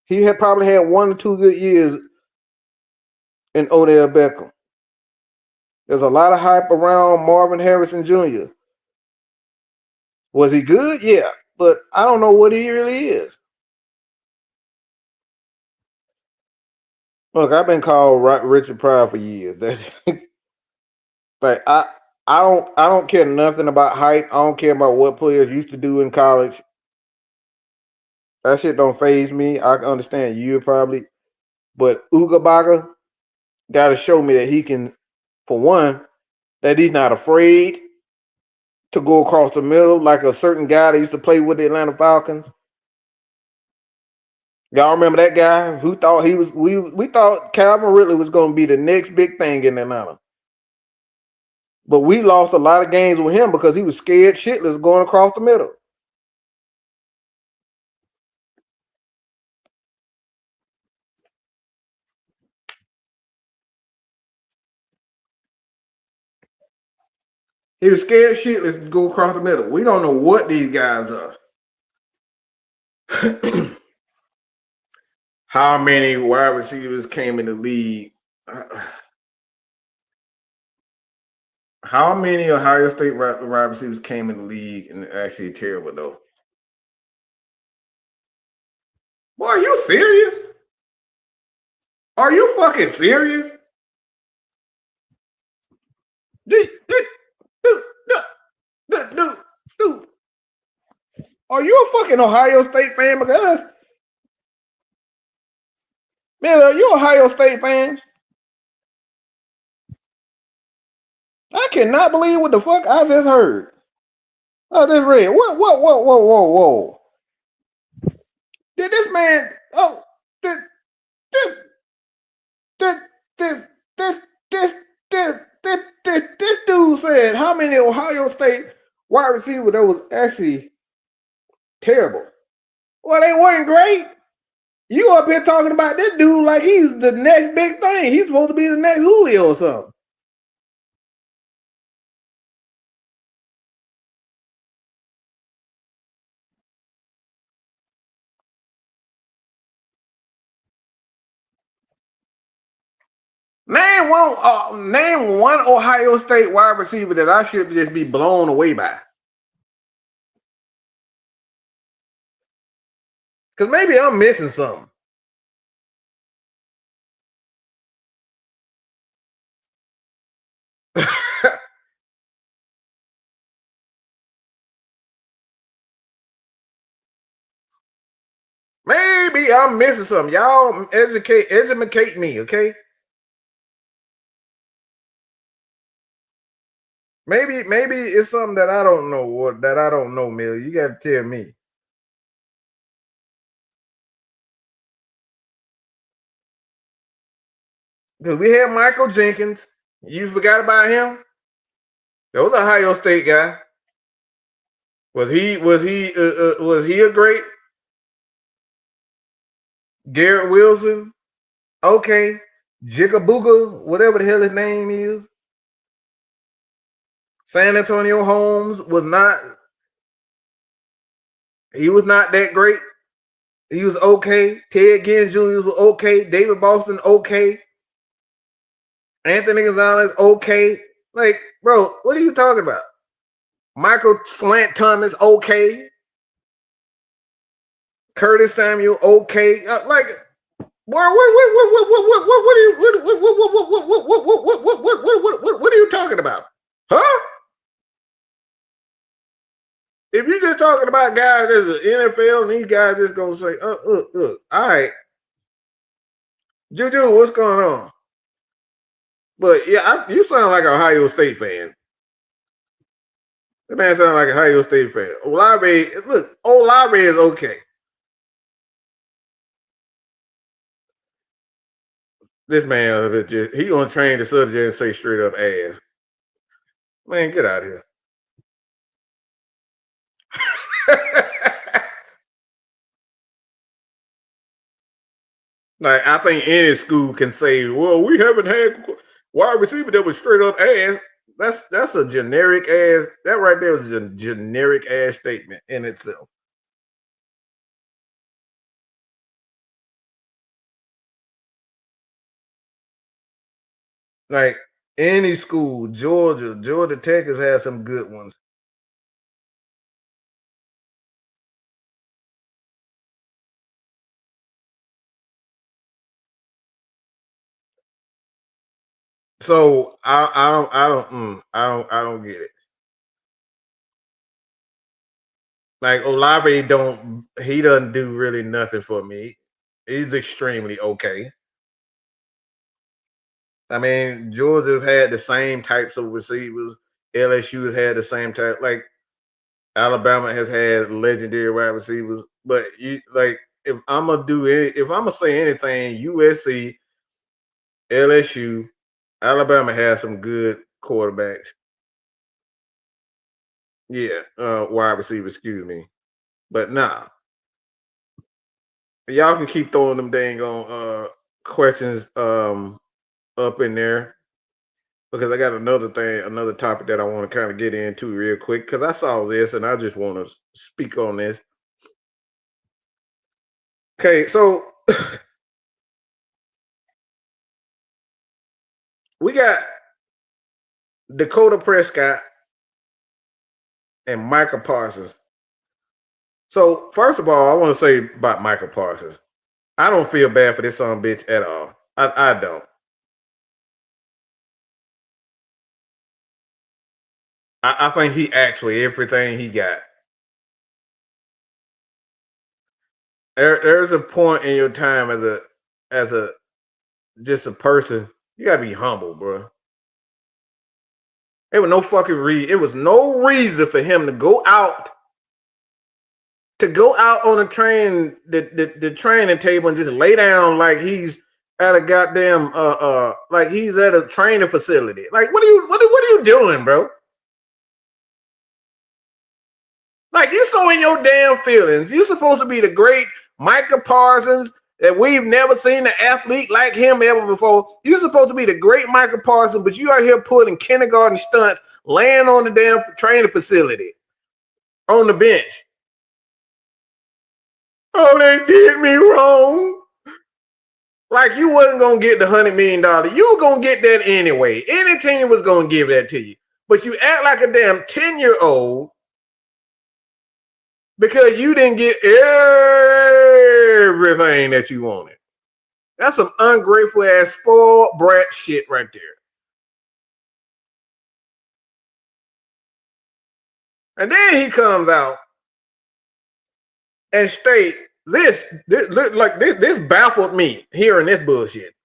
He had probably had 1 or 2 good years in Odell Beckham. There's a lot of hype around Marvin Harrison Jr. Was he good? Yeah, but I don't know what he really is. Look, I've been called Richard Pryor for years. Like I don't care nothing about hype. I don't care about what players used to do in college. That shit don't faze me. I can understand you probably, but Ugabaga got to show me that he can, for one, that he's not afraid to go across the middle like a certain guy that used to play with the Atlanta Falcons. Y'all remember that guy who thought he was? We thought Calvin Ridley was going to be the next big thing in Atlanta, but we lost a lot of games with him because he was scared shitless going across the middle. He was scared shitless to go across the middle. We don't know what these guys are. How many wide receivers came in the league? How many Ohio State wide receivers came in the league and actually terrible though? Boy, are you serious? Are you fucking serious? Dude. Are you a fucking Ohio State fan? Because man, are you an Ohio State fan? I cannot believe what the fuck I just heard. I just read. Whoa. Did this man? Oh, this dude said how many Ohio State wide receivers that was actually terrible. Well, they weren't great. You up here talking about this dude like he's the next big thing. He's supposed to be the next Julio or something. Name one Ohio State wide receiver that I should just be blown away by. Because maybe I'm missing something. Maybe I'm missing something. Y'all educate me, okay? Maybe it's something that I don't know Mill. You gotta tell me. Because we had Michael Jenkins. You forgot about him? That was a Ohio State guy. Was he a great Garrett Wilson? Okay. Jigabooga, whatever the hell his name is. San Antonio Holmes was not that great. He was okay. Ted Ginn Jr. was okay. David Boston, okay. Anthony Gonzalez, okay. Like, bro, what are you talking about? Michael Slant Thomas, okay. Curtis Samuel, okay. Like, what are you talking about? Huh? If you're just talking about guys that's the NFL and these guys just gonna say, all right. Juju, what's going on? But yeah, you sound like an Ohio State fan. That man sound like an Ohio State fan. Olave is okay. This man, he gonna train the subject and say straight up ass. Man, get out of here. Like, I think any school can say, well, we haven't had wide receiver that was straight up ass. That's a generic ass. That right there is a generic ass statement in itself. Like any school, Georgia Tech has had some good ones. So I don't get it. Like Olave doesn't do really nothing for me. He's extremely okay. I mean, Georgia's had the same types of receivers. LSU has had the same type. Like Alabama has had legendary wide receivers. But if I'm gonna say anything, USC, LSU, Alabama has some good quarterbacks. Yeah, wide receivers, excuse me. But nah. Y'all can keep throwing them dang on questions up in there. Because I got another topic that I want to kind of get into real quick. Because I saw this and I just want to speak on this. Okay, so we got Dakota Prescott and Micah Parsons. So first of all, I want to say about Micah Parsons, I don't feel bad for this son bitch at all. I don't. I think he actually everything he got. There's a point in your time as a just a person, you gotta be humble, bro. It was no fucking reason. It was no reason for him to go out on a train, the training table and just lay down like he's at a goddamn like he's at a training facility. Like, what are you doing, bro? Like, you so in your damn feelings. You're supposed to be the great Micah Parsons that we've never seen an athlete like him ever before. You're supposed to be the great Micah Parsons, but you out here pulling kindergarten stunts, laying on the damn training facility on the bench. Oh, they did me wrong. Like, you wasn't going to get the $100 million. You were going to get that anyway. Any team was going to give that to you. But you act like a damn 10-year-old because you didn't get everything that you wanted. That's some ungrateful ass spoiled brat shit right there. And then he comes out and state this baffled me hearing this bullshit.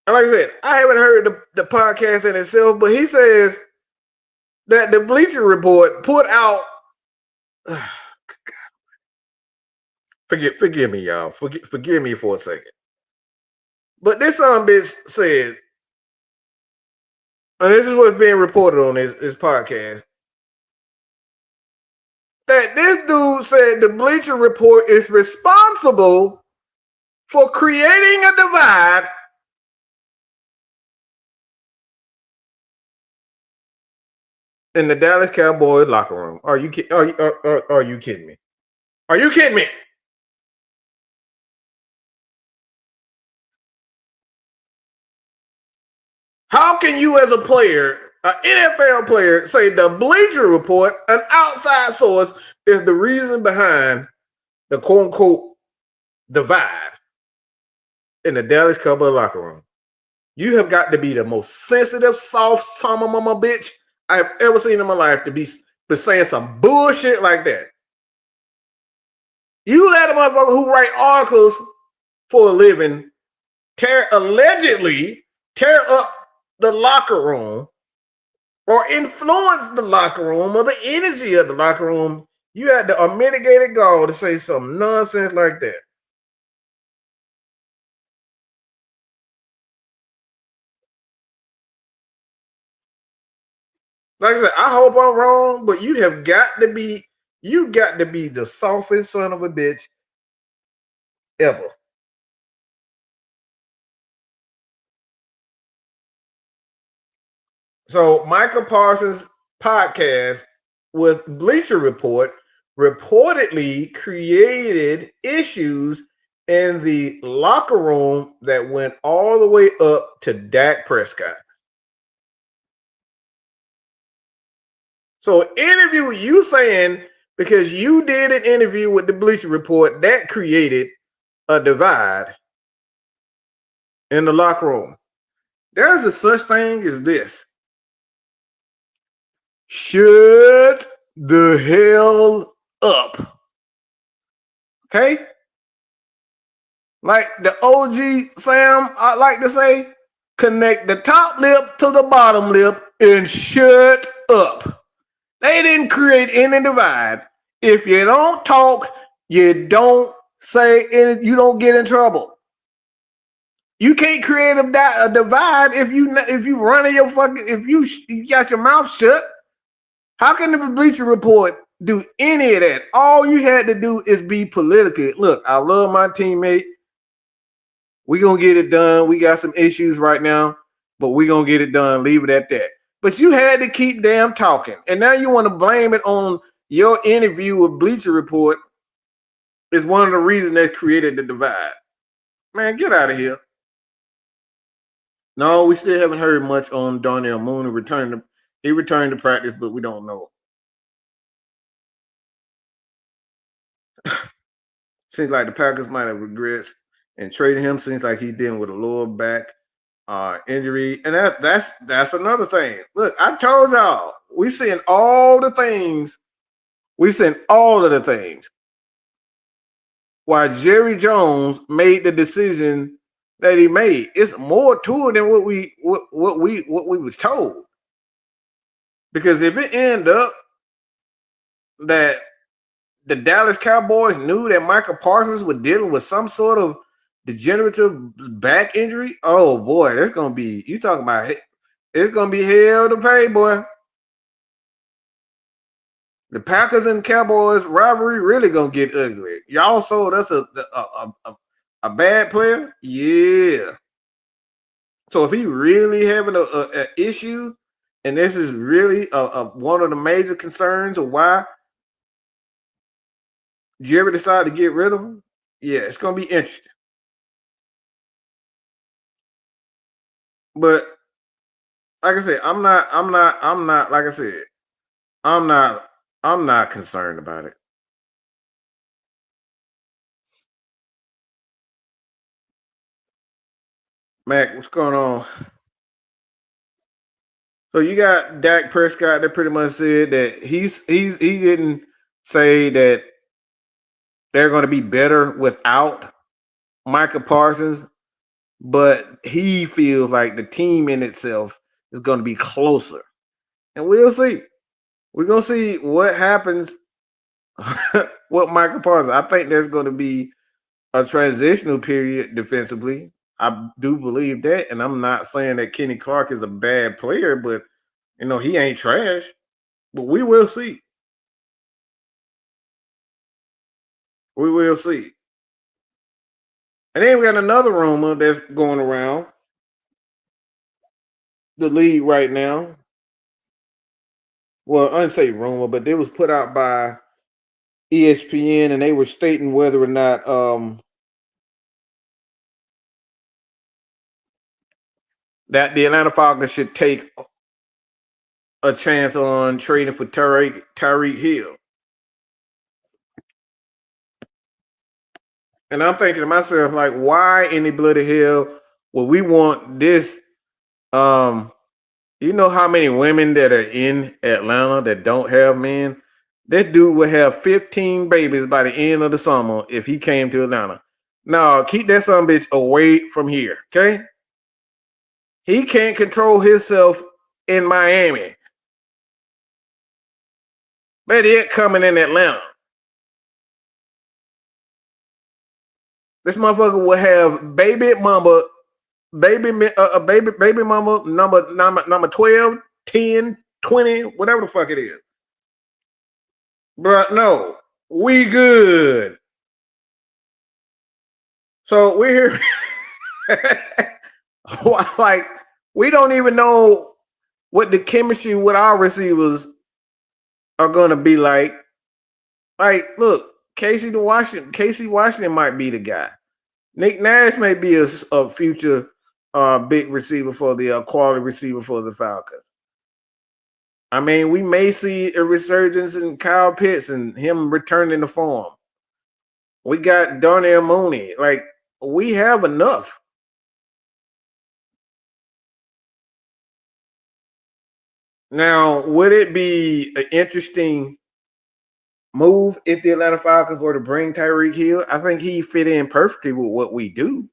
And like I said, I haven't heard the podcast in itself, but he says that the Bleacher Report put out. Forgive me, y'all. Forgive me for a second. But this bitch said, and this is what's being reported on this podcast, that this dude said the Bleacher Report is responsible for creating a divide in the Dallas Cowboys locker room. Are you kidding me? Are you kidding me? Are you kidding me? How can you, as a player, an NFL player, say the Bleacher Report, an outside source, is the reason behind the quote unquote divide in the Dallas Cowboys locker room? You have got to be the most sensitive, soft, summer mama bitch I've ever seen in my life to be saying some bullshit like that. You let a motherfucker who write articles for a living allegedly tear up the locker room or influence the locker room or the energy of the locker room. You had the unmitigated gall to say some nonsense like that. Like I said, I hope I'm wrong, but you got to be the softest son of a bitch ever. So Michael Parsons' podcast with Bleacher Report reportedly created issues in the locker room that went all the way up to Dak Prescott. So interview you saying because you did an interview with the Bleacher Report that created a divide in the locker room. There's a such thing as this. Shut the hell up. Okay? Like the OG Sam, I like to say, connect the top lip to the bottom lip and shut up. They didn't create any divide. If you don't talk, you don't say anything, you don't get in trouble. You can't create a divide if you running your fucking if you got your mouth shut. How can the Bleacher Report do any of that? All you had to do is be political. Look, I love my teammate. We're going to get it done. We got some issues right now, but we're going to get it done. Leave it at that. But you had to keep damn talking. And now you want to blame it on your interview with Bleacher Report is one of the reasons that created the divide. Man, get out of here. No, we still haven't heard much on Darnell Mooney he returned to practice, but we don't know. Seems like the Packers might have regrets and traded him. Seems like he's dealing with a lower back injury, and that's another thing. Look, I told y'all we seeing all the things. We seeing all of the things. Why Jerry Jones made the decision that he made? It's more to it than what we was told. Because if it end up that the Dallas Cowboys knew that Michael Parsons was dealing with some sort of degenerative back injury, oh boy, there's gonna be you talking about it's gonna be hell to pay, boy. The Packers and Cowboys rivalry really gonna get ugly. Y'all sold us a bad player, yeah. So if he really having a issue, and this is really one of the major concerns of why Jerry decided to get rid of him, yeah, it's gonna be interesting. But like I said, I'm not like I said, I'm not concerned about it. Mac, what's going on? So you got Dak Prescott that pretty much said that he didn't say that they're going to be better without Micah Parsons, but he feels like the team in itself is going to be closer. And we'll see. We're going to see what happens with Micah Parsons. I think there's going to be a transitional period defensively. I do believe that. And I'm not saying that Kenny Clark is a bad player, but, he ain't trash. But we will see. We will see. And then we got another rumor that's going around the league right now. well, I didn't say rumor, but it was put out by ESPN, and they were stating whether or not that the Atlanta Falcons should take a chance on trading for Tyreek Hill. And I'm thinking to myself, like, why in the bloody hell would we want this? You know how many women that are in Atlanta that don't have men? That dude would have 15 babies by the end of the summer if he came to Atlanta. No, keep that son bitch away from here, okay? He can't control himself in Miami. But it coming in Atlanta. This motherfucker will have baby mama number 12, 10, 20, whatever the fuck it is. But no, we good. So we're here. Like, we don't even know what the chemistry with our receivers are gonna be like. Like, look, Casey Washington might be the guy. Nick Nash may be a future big receiver for the quality receiver for the Falcons. I mean, we may see a resurgence in Kyle Pitts and him returning to form. We got Darnell Mooney. Like, we have enough. Now, would it be an interesting move if the Atlanta Falcons were to bring Tyreek Hill? I think he fit in perfectly with what we do.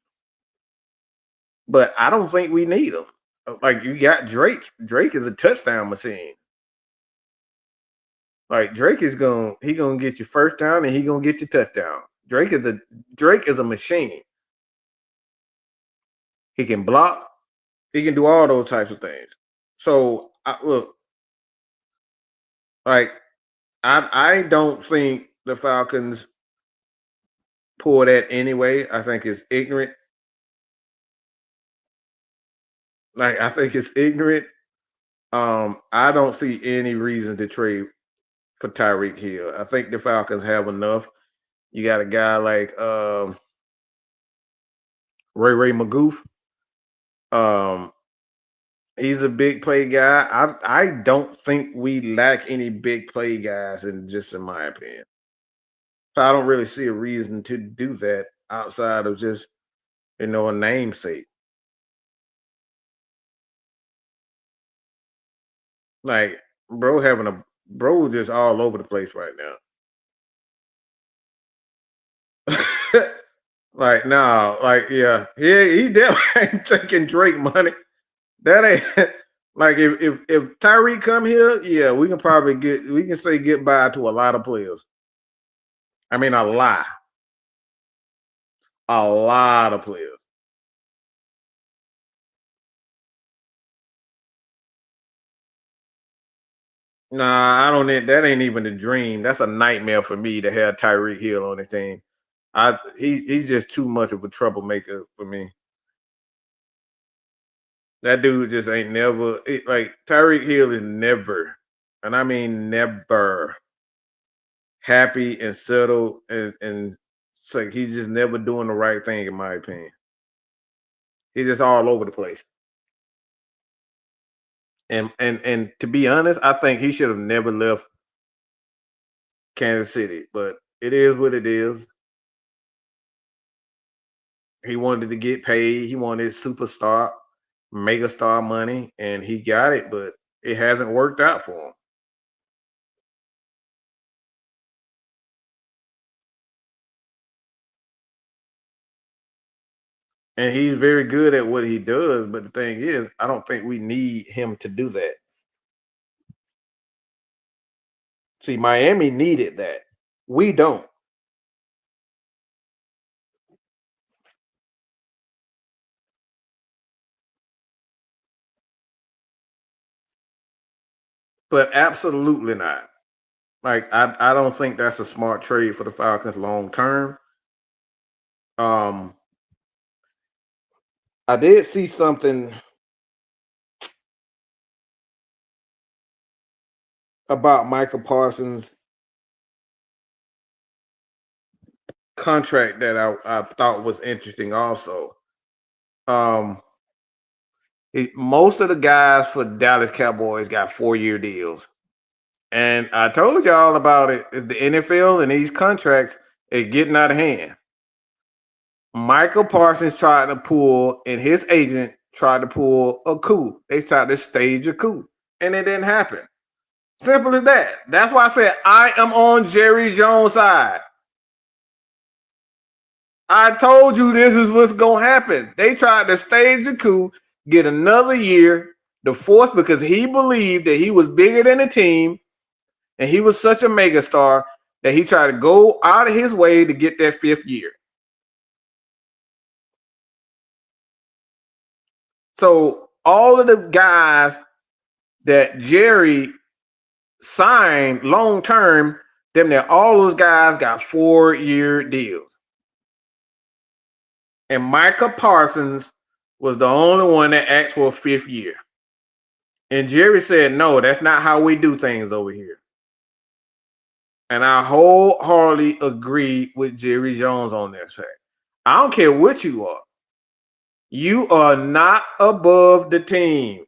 But I don't think we need him. Like, you got Drake. Drake is a touchdown machine. Like, Drake is gonna get you first down and he gonna get you touchdown. Drake is a machine. He can block. He can do all those types of things. So look, like, I don't think the Falcons pull that anyway. I think it's ignorant. Like, I think it's ignorant. I don't see any reason to trade for Tyreek Hill. I think the Falcons have enough. You got a guy like Ray Magoof. He's a big play guy. I don't think we lack any big play guys, in my opinion. So I don't really see a reason to do that outside of just, a namesake. Like, bro just all over the place right now. Like, no, like, yeah, he definitely ain't taking Drake money. That ain't like, if Tyreek come here, yeah, we can say goodbye to a lot of players. I mean, a lot of players. Nah, I don't. That ain't even a dream. That's a nightmare for me to have Tyreek Hill on the team. He's just too much of a troublemaker for me. That dude just ain't never like Tyreek Hill is never, and I mean never, happy and settled, and it's like he's just never doing the right thing, in my opinion. He's just all over the place. And to be honest, I think he should have never left Kansas City, but it is what it is. He wanted to get paid. He wanted superstar, megastar money, and he got it, but it hasn't worked out for him. And he's very good at what he does, but the thing is, I don't think we need him to do that. See, Miami needed that. We don't. But absolutely not. Like, I don't think that's a smart trade for the Falcons long term. Um, I did see something. about Michael Parsons' contract that I thought was interesting also. Most of the guys for Dallas Cowboys got 4-year deals. And I told y'all about it. The NFL and these contracts are getting out of hand. Michael Parsons tried to pull, and his agent tried to pull a coup. They tried to stage a coup, and it didn't happen. Simple as that. That's why I said I am on Jerry Jones' side. I told you this is what's going to happen. They tried to stage a coup, get another year, the fourth, because he believed that he was bigger than the team, and he was such a megastar that he tried to go out of his way to get that 5th year. So all of the guys that Jerry signed long term, all those guys got 4-year deals. And Micah Parsons was the only one that asked for a 5th year. And Jerry said, no, that's not how we do things over here. And I wholeheartedly agree with Jerry Jones on this fact. I don't care what you are. You are not above the team.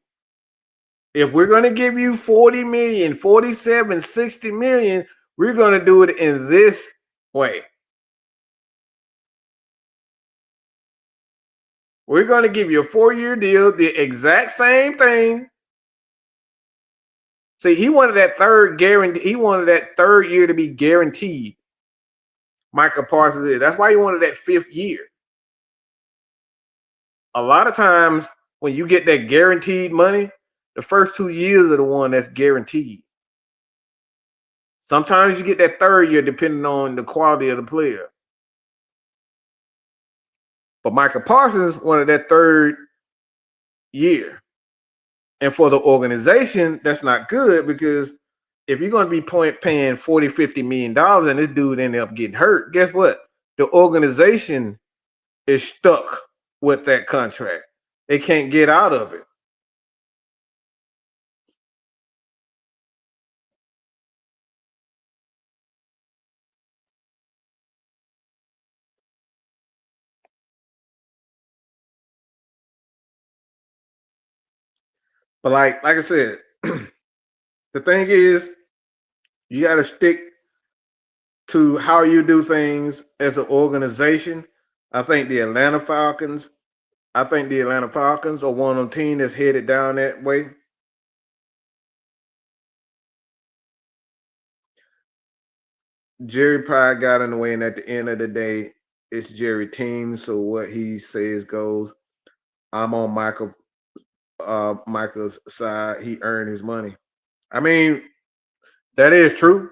If we're going to give you 40 million, 47, 60 million, we're going to do it in this way. We're going to give you a 4-year deal, the exact same thing. See, he wanted that third guarantee. He wanted that 3rd year to be guaranteed. Michael Parsons is. That's why he wanted that 5th year. A lot of times when you get that guaranteed money, the first 2 years are the one that's guaranteed. Sometimes you get that 3rd year depending on the quality of the player. But Michael Parsons wanted that 3rd year. And for the organization, that's not good, because if you're going to be paying $40, $50 million and this dude ended up getting hurt, guess what? The organization is stuck with that contract. They can't get out of it. But like I said, the thing is, you got to stick to how you do things as an organization. I think the Atlanta Falcons are one of them teams that's headed down that way. Jerry probably got in the way, and at the end of the day, it's Jerry team. So what he says goes. I'm on Michael's side. He earned his money. I mean, that is true,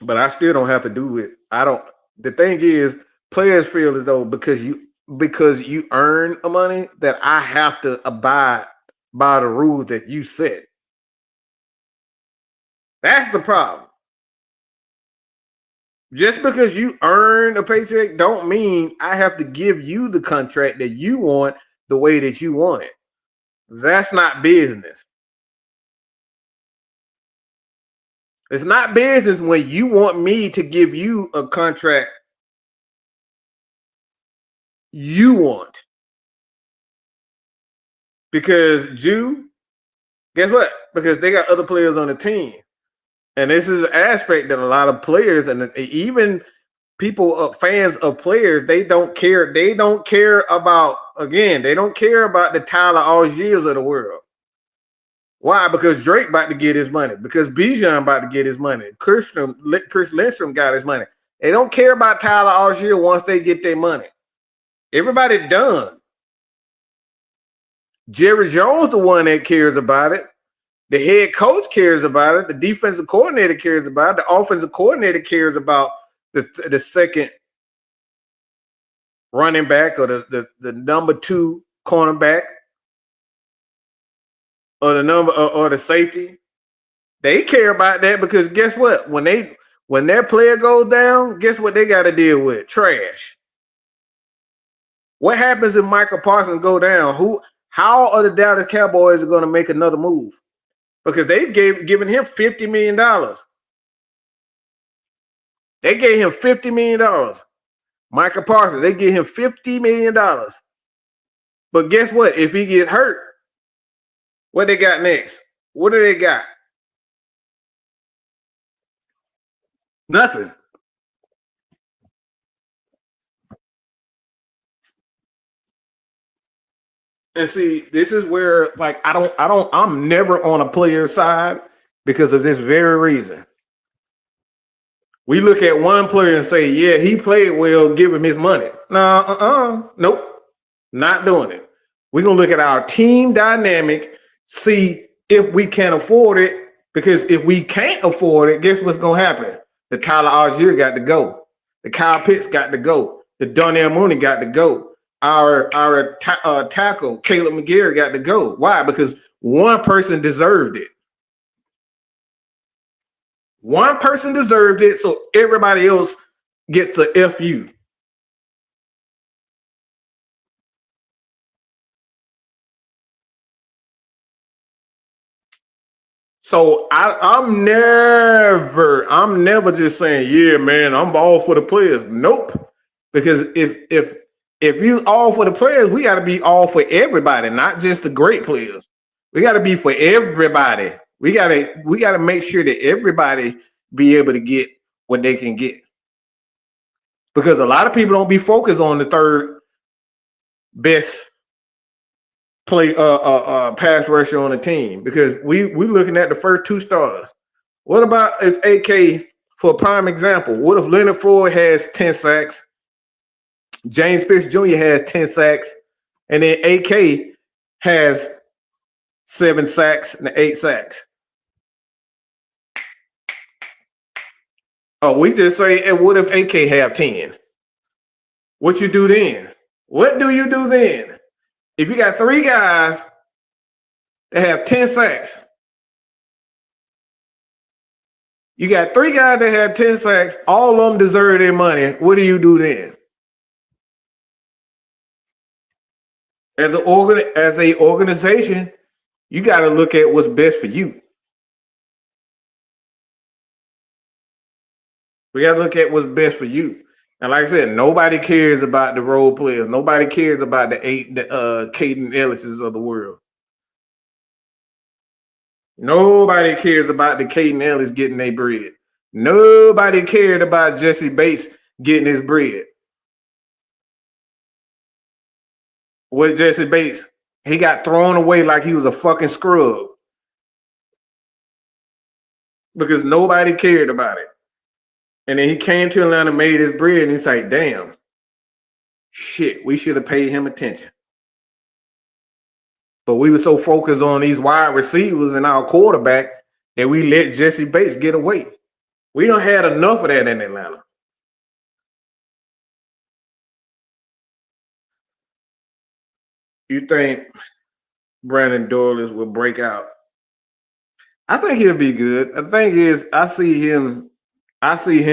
but I still don't have to do it. I don't. The thing is, players feel as though because you earn money that I have to abide by the rules that you set. That's the problem. Just because you earn a paycheck don't mean I have to give you the contract that you want the way that you want it. That's not business. It's not business when you want me to give you a contract you want. Because guess what? Because they got other players on the team. And this is an aspect that a lot of players and even people, fans of players, they don't care. They don't care about the Tyler Algiers of the world. Why? Because Drake about to get his money. Because Bijan about to get his money. Chris Lindstrom got his money. They don't care about Tyler Algier once they get their money. Everybody done. Jerry Jones, the one that cares about it. The head coach cares about it. The defensive coordinator cares about it. The offensive coordinator cares about the second running back or the number 2 cornerback or the safety. They care about that because guess what? When their player goes down, guess what they got to deal with? Trash. What happens if Michael Parsons go down? How are the Dallas Cowboys going to make another move? because they've given him $50 million. They gave him $50 million. Michael Parsons, they give him $50 million. But guess what? If he gets hurt, what they got next? What do they got? Nothing. And see, this is where, like, I'm never on a player's side because of this very reason. We look at one player and say, yeah, he played well, give him his money. No, nope, not doing it. We're going to look at our team dynamic, see if we can afford it, because if we can't afford it, guess what's going to happen? The Tyler Algier got to go. The Kyle Pitts got to go. The Donnell Mooney got to go. Our tackle, Caleb McGarry, got to go. Why? Because one person deserved it. One person deserved it, so everybody else gets a FU. So I'm never just saying, yeah, man, I'm all for the players. Nope. Because if you all for the players, we got to be all for everybody, not just the great players. We got to be for everybody. We gotta make sure that everybody be able to get what they can get. Because a lot of people don't be focused on the third best pass rusher on the team, because we looking at the first two starters. What about if AK, for a prime example, what if Leonard Floyd has 10 sacks, James Pitts Jr. has 10 sacks, and then AK has 7 sacks and 8 sacks? Oh, we just say, and what if AK have 10? What you do then? What do you do then? If you got 3 guys that have 10 sacks, you got 3 guys that have 10 sacks, all of them deserve their money. What do you do then? As an organization, you got to look at what's best for you. We got to look at what's best for you. And like I said, nobody cares about the role players. Nobody cares about the Caden Ellises of the world. Nobody cares about the Caden Ellis getting their bread. Nobody cared about Jesse Bates getting his bread. With Jesse Bates, he got thrown away like he was a fucking scrub because nobody cared about it. And then he came to Atlanta, made his bread, and he's like, damn, shit, we should have paid him attention. But we were so focused on these wide receivers and our quarterback that we let Jesse Bates get away. We don't had enough of that in Atlanta. You think Brandon Douglas will break out? I think he'll be good. The thing is, I see him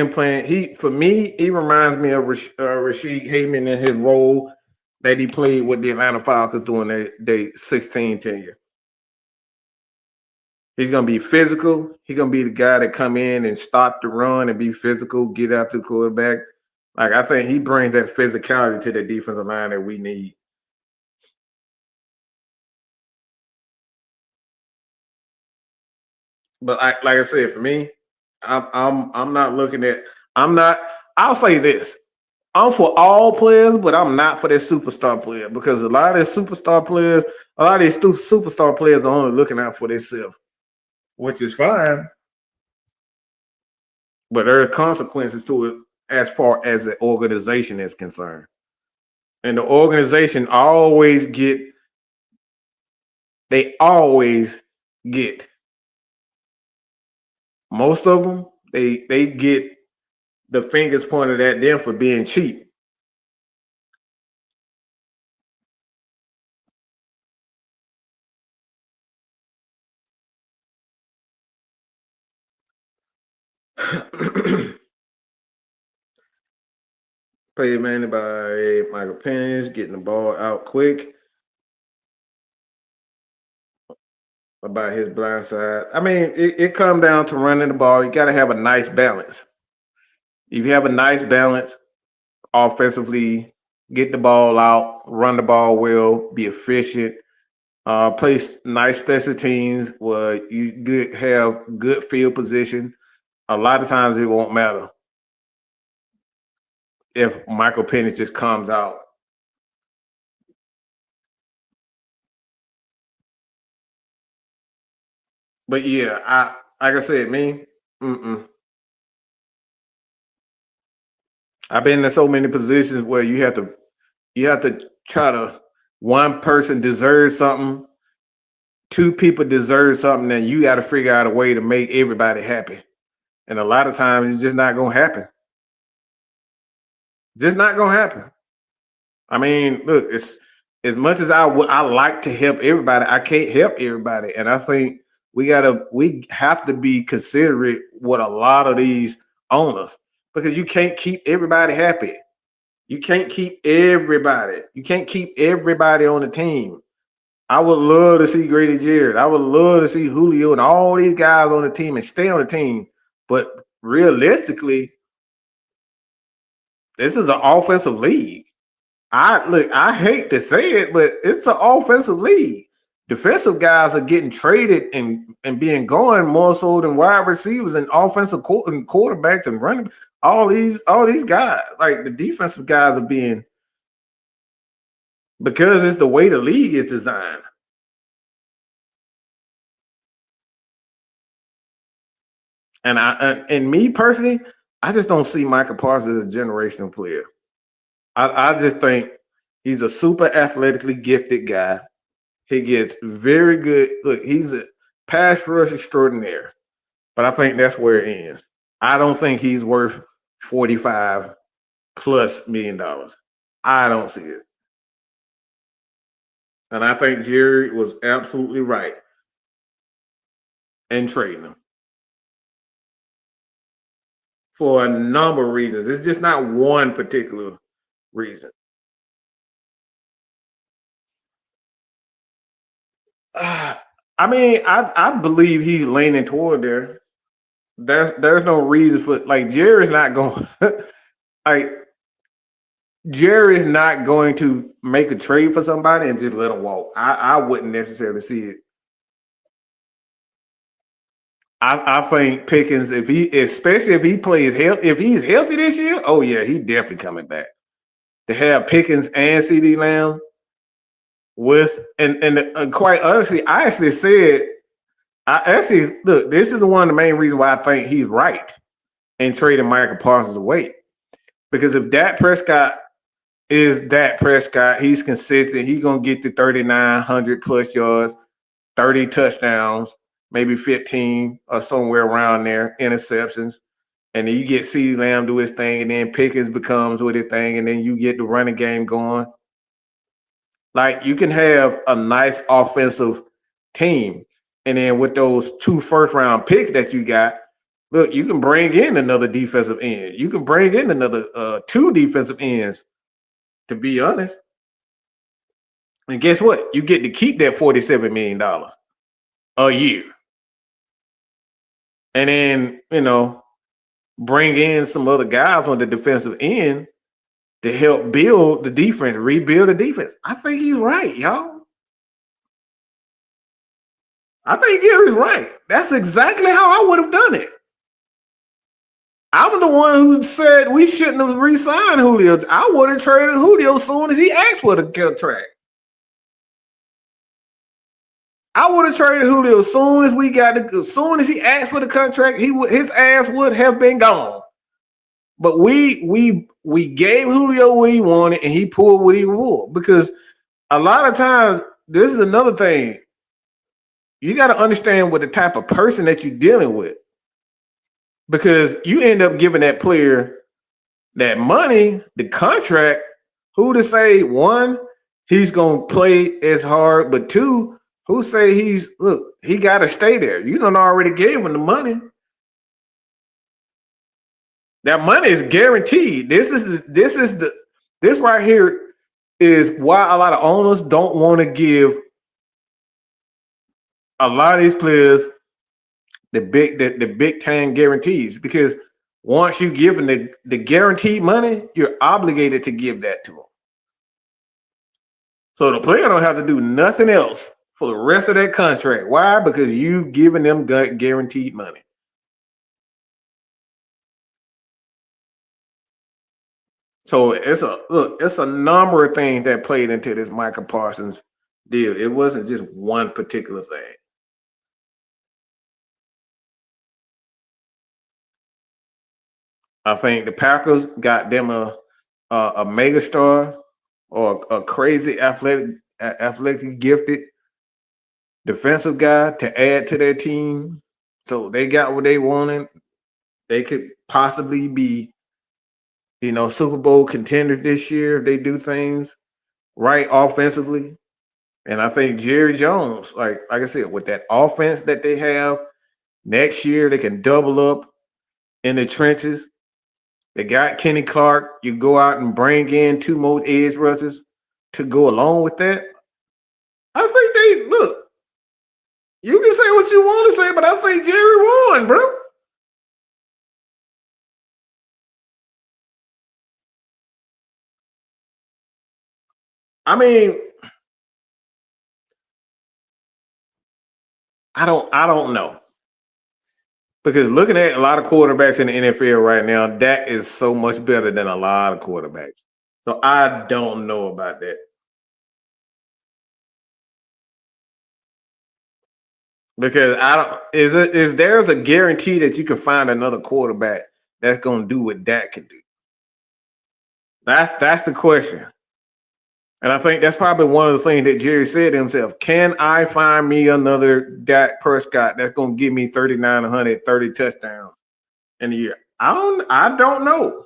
playing. He reminds me of Rashid Hayman in his role that he played with the Atlanta Falcons during their 16 tenure. He's gonna be physical. He's gonna be the guy that come in and stop the run and be physical, get out to the quarterback. Like, I think he brings that physicality to the defensive line that we need. But like I said, for me, I'm not looking at. I'll say this: I'm for all players, but I'm not for this superstar player, because a lot of these superstar players are only looking out for themselves, which is fine. But there are consequences to it as far as the organization is concerned, and the organization always get. Most of them, they get the fingers pointed at them for being cheap. Played mainly by Michael Penix, getting the ball out quick. about his blind side. I mean, it comes down to running the ball. You got to have a nice balance. If you have a nice balance offensively, get the ball out, run the ball well, be efficient, play nice special teams where you have good field position. A lot of times it won't matter if Michael Penix just comes out. But yeah, like I said, me, I've been in so many positions where you have to try to, one person deserves something, two people deserve something, and you got to figure out a way to make everybody happy. And a lot of times it's just not gonna happen. Just not gonna happen. I mean, look, it's as much as I like to help everybody, I can't help everybody, and I think we have to be considerate with a lot of these owners because you can't keep everybody happy. You can't keep everybody. You can't keep everybody on the team. I would love to see Grady Jarrett. I would love to see Julio and all these guys on the team and stay on the team. But realistically, this is an offensive league. I hate to say it, but it's an offensive league. Defensive guys are getting traded and being gone more so than wide receivers and offensive and quarterbacks and running. All these guys, like the defensive guys, are being, because it's the way the league is designed. And me personally, I just don't see Michael Parsons as a generational player. I just think he's a super athletically gifted guy. He gets very good. Look, he's a pass rush extraordinaire, but I think that's where it ends. I don't think he's worth $45+ million. I don't see it. And I think Jerry was absolutely right in trading him for a number of reasons. It's just not one particular reason. I mean, I believe he's leaning toward there. There's no reason for, like, Jerry's not going like Jerry's not going to make a trade for somebody and just let him walk. I wouldn't necessarily see it. I think Pickens, especially if he plays if he's healthy this year, oh yeah, he's definitely coming back. To have Pickens and CD Lamb with and quite honestly, I actually said, look, this is one of the main reasons why I think he's right in trading Michael Parsons away. Because if Dak Prescott is Dak Prescott, he's consistent, he's gonna get to 3,900 plus yards, 30 touchdowns, maybe 15 or somewhere around there, interceptions. And then you get CeeDee Lamb do his thing, and then Pickens becomes with his thing, and then you get the running game going. Like, you can have a nice offensive team, and then with those 2 first-round picks that you got, look, you can bring in another defensive end. You can bring in another 2 defensive ends, to be honest. And guess what? You get to keep that $47 million a year. And then, bring in some other guys on the defensive end to help build the defense, rebuild the defense. I think he's right, y'all. I think Gary's right. That's exactly how I would have done it. I'm the one who said we shouldn't have re-signed Julio. I would have traded Julio as soon as he asked for the contract. I would have traded Julio as soon as he asked for the contract. His ass would have been gone. But we gave Julio what he wanted, and he pulled what he pulled. Because a lot of times, this is another thing. You got to understand what the type of person that you're dealing with. Because you end up giving that player that money, the contract, who to say, one, he's going to play as hard, but two, who say he got to stay there. You done already gave him the money. That money is guaranteed. This right here is why a lot of owners don't want to give a lot of these players the big time guarantees, because once you give them the guaranteed money, you're obligated to give that to them. So the player don't have to do nothing else for the rest of that contract. Why? Because you've given them guaranteed money. So it's a number of things that played into this Micah Parsons deal. It wasn't just one particular thing. I think the Packers got them a mega star or a crazy athletic gifted defensive guy to add to their team. So they got what they wanted. They could possibly be, Super Bowl contenders this year if they do things right offensively. And I think Jerry Jones, like I said, with that offense that they have, next year they can double up in the trenches. They got Kenny Clark. You go out and bring in 2 more edge rushers to go along with that. I think they look. You can say what you want to say, but I think Jerry won, bro. I mean, I don't know. Because looking at a lot of quarterbacks in the NFL right now, Dak is so much better than a lot of quarterbacks. So I don't know about that. Because I don't is there's a guarantee that you can find another quarterback that's gonna do what Dak can do? That's the question. And I think that's probably one of the things that Jerry said to himself. Can I find me another Dak Prescott that's gonna give me 3,900, 30 touchdowns in a year? I don't know.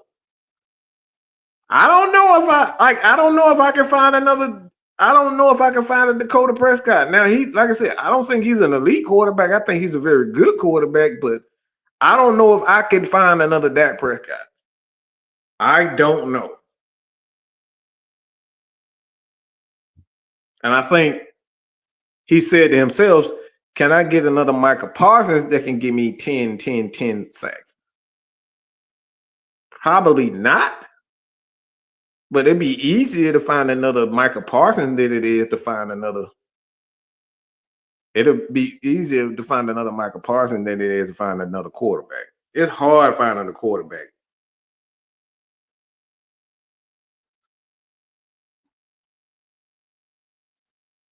I don't know if I don't know if I can find another. I don't know if I can find a Dakota Prescott. Now like I said, I don't think he's an elite quarterback. I think he's a very good quarterback, but I don't know if I can find another Dak Prescott. I don't know. And I think he said to himself, can I get another Micah Parsons that can give me 10 sacks? Probably not. But it'd be easier to find another Micah Parsons than it is to find another. It'll be easier to find another Micah Parsons than it is to find another quarterback. It's hard finding a quarterback.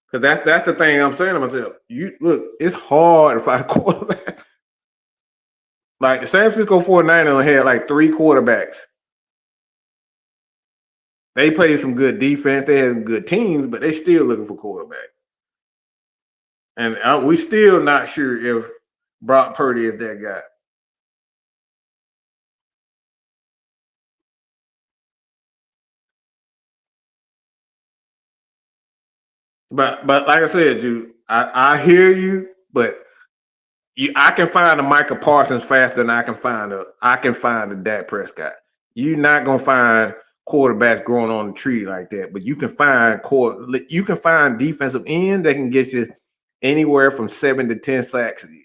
Because that's the thing I'm saying to myself. You look, it's hard to find a quarterback. Like the San Francisco 49ers had like 3 quarterbacks. They played some good defense. They had some good teams, but they still looking for quarterback. And we still not sure if Brock Purdy is that guy. But like I said, Jude, I hear you, but I can find a Micah Parsons faster than I can find a Dak Prescott. You're not gonna find quarterbacks growing on the tree like that, but you can find defensive end that can get you anywhere from 7 to 10 sacks a year.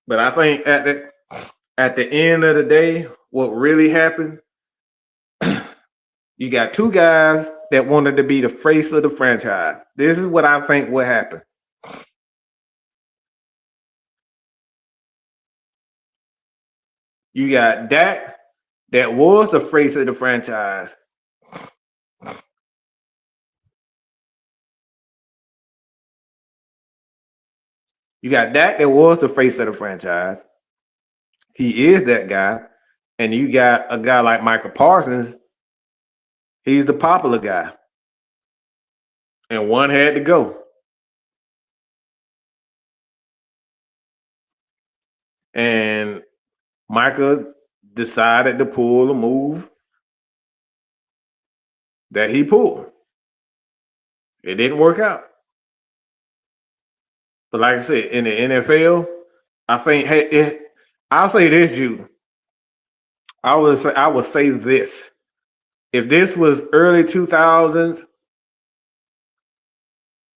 But I think at the end of the day, what really happened, you got 2 guys that wanted to be the face of the franchise. This is what I think what happened. You got Dak that was the face of the franchise. You got Dak that was the face of the franchise. He is that guy. And you got a guy like Micah Parsons. He's the popular guy. And one had to go. And Micah decided to pull a move that he pulled. It didn't work out. But like I said, in the NFL, I think I'll say this, Jude. I would say this. If this was early 2000s,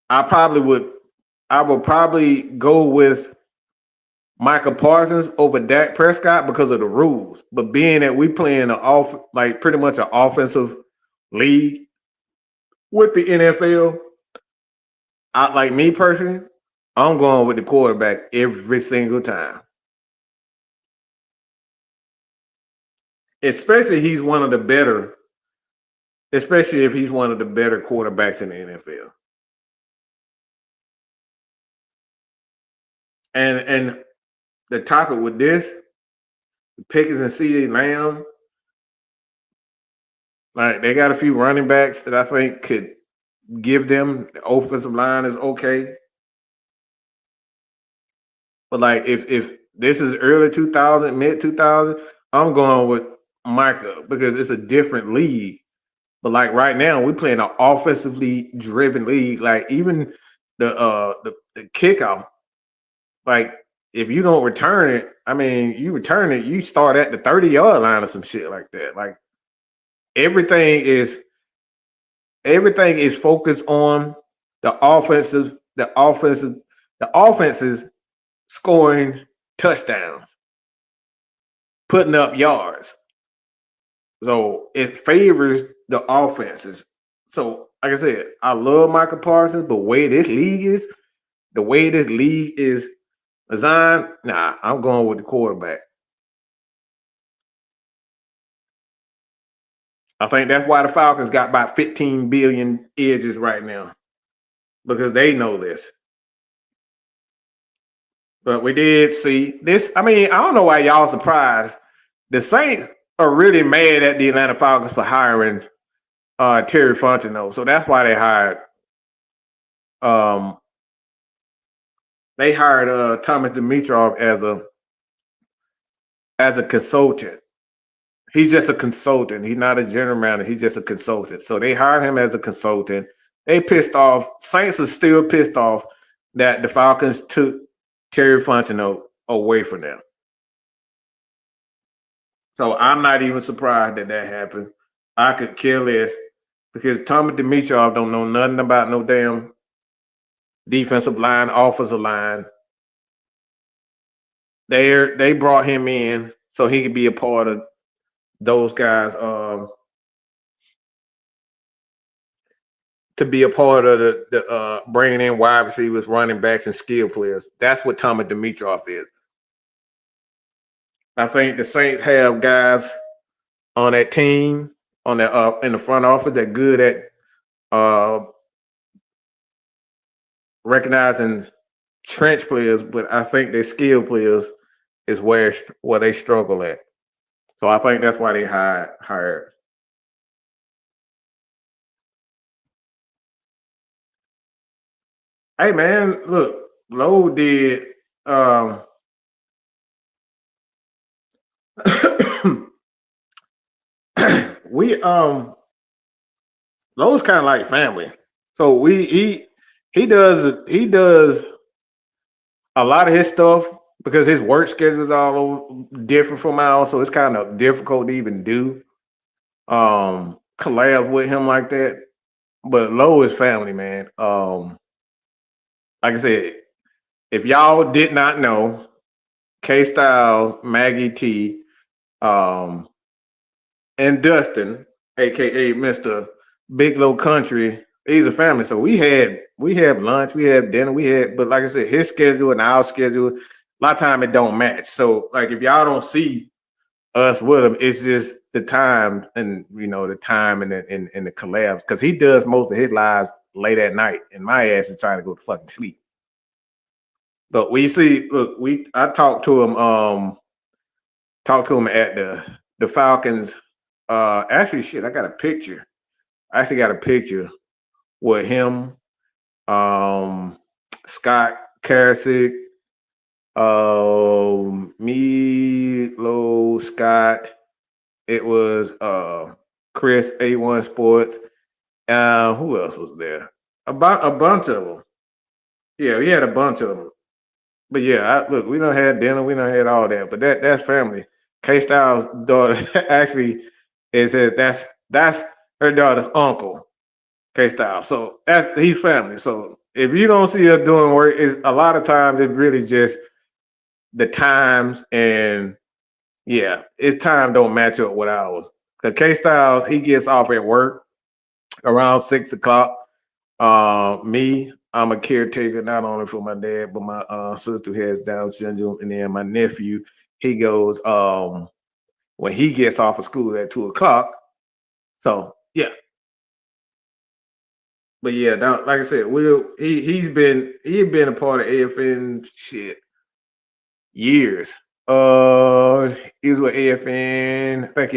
I would probably go with Michael Parsons over Dak Prescott because of the rules. But being that we play in pretty much an offensive league with the NFL, like me personally, I'm going with the quarterback every single time. Especially if he's one of the better quarterbacks in the NFL. And the topic with this, Pickens and CeeDee Lamb, like they got a few running backs that I think could give them. The offensive line is okay. But like if this is early 2000, mid 2000, I'm going with Micah because it's a different league. But like right now, we're playing an offensively driven league. Like even the kickoff, like if you don't return it, I mean, you return it, you start at the 30-yard line or some shit like that. Like everything is focused on the offenses scoring touchdowns, putting up yards. So it favors the offenses. So, like I said, I love Michael Parsons, but the way this league is designed, nah, I'm going with the quarterback. I think that's why the Falcons got about 15 billion edges right now, because they know this. But we did see this. I mean, I don't know why y'all surprised. The Saints are really mad at the Atlanta Falcons for hiring Terry Fontenot. So that's why they hired Thomas Dimitroff as a consultant. He's just a consultant. He's not a general manager. He's just a consultant. So they hired him as a consultant. They pissed off. Saints are still pissed off that the Falcons took Terry Fontenot away from them. So I'm not even surprised that happened. I could care less because Thomas Dimitroff don't know nothing about no damn defensive line, offensive line. They brought him in so he could be a part of those guys to be a part of the bringing in wide receivers, running backs, and skill players. That's what Thomas Dimitroff is. I think the Saints have guys on that team, on that in the front office, that good at recognizing trench players, but I think their skill players is where they struggle at. So I think that's why they hired. Hey man, look, Lowe did Lowe's kind of like family. So he does a lot of his stuff because his work schedule is all different from ours, so it's kind of difficult to even do collab with him like that. But Lowe is family, man. Like I said, if y'all did not know, K-Style, Maggie T, and Dustin, aka Mr. Big Low Country, he's a family. So we had lunch, we had dinner, but like I said, his schedule and our schedule, a lot of time it don't match. So like if y'all don't see us with him, it's just the time and the time and the collabs, because he does most of his lives late at night, and my ass is trying to go to fucking sleep. But we see, look, I talked to him at the Falcons. Actually, shit, I got a picture. I actually got a picture with him, Scott Karasik, me, Lo, Scott. It was Chris, A1 Sports. Who else was there? A bunch of them. Yeah, we had a bunch of them. But yeah, look, we done had dinner, we done had all that. But that's family. K-Styles' daughter actually is that's her daughter's uncle, K-Styles. So he's family. So if you don't see us doing work, it's a lot of times it's really just the times, and yeah, his time don't match up with ours. Because K-Styles, he gets off at work around 6 o'clock. Me, I'm a caretaker not only for my dad, but my sister who has Down syndrome, and then my nephew, he goes when he gets off of school at 2 o'clock. So yeah. But yeah, like I said, he's been a part of AFN shit years. He was with AFN. I think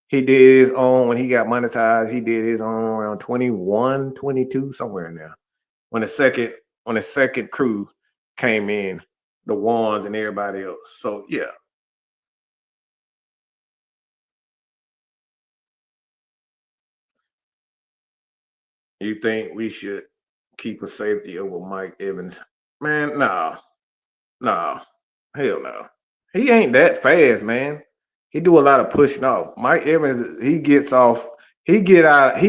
he did his own when he got monetized. He did his own around 21, 22, somewhere in there. When the second crew came in, the ones and everybody else. So yeah. You think we should keep a safety over Mike Evans? Man, no. Hell no. He ain't that fast, man. He do a lot of pushing off. Mike Evans, he gets off, he get away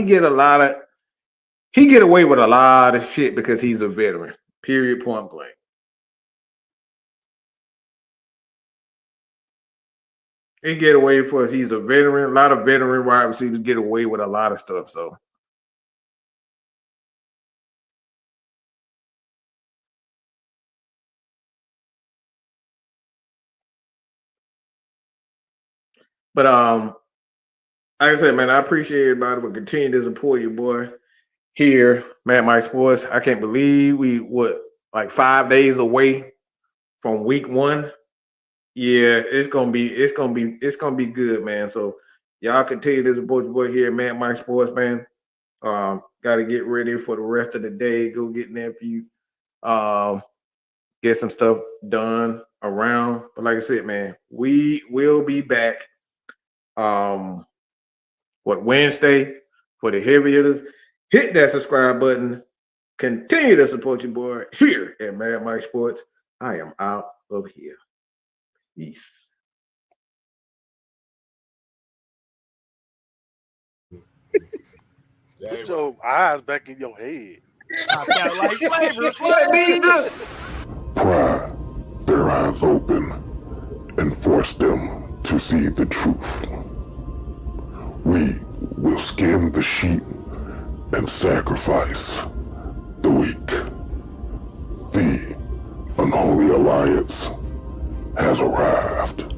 with a lot of shit because he's a veteran. Period, point blank. He get away he's a veteran. A lot of veteran wide receivers get away with a lot of stuff. So but like I said, man, I appreciate everybody for continuing to support your boy here, Mad Mike Sports. I can't believe we like 5 days away from week 1. Yeah, it's gonna be good, man. So y'all continue to support your boy here, Mad Mike Sports, man. Got to get ready for the rest of the day. Go get nephew, get some stuff done around. But like I said, man, we will be back. Wednesday for the heavy hitters. Hit that subscribe button. Continue to support your boy here at Mad Mike Sports. I am out of here. Peace. Put your eyes back in your head. Pry their eyes open and force them to see the truth. We will skin the sheep and sacrifice the weak. The unholy alliance has arrived.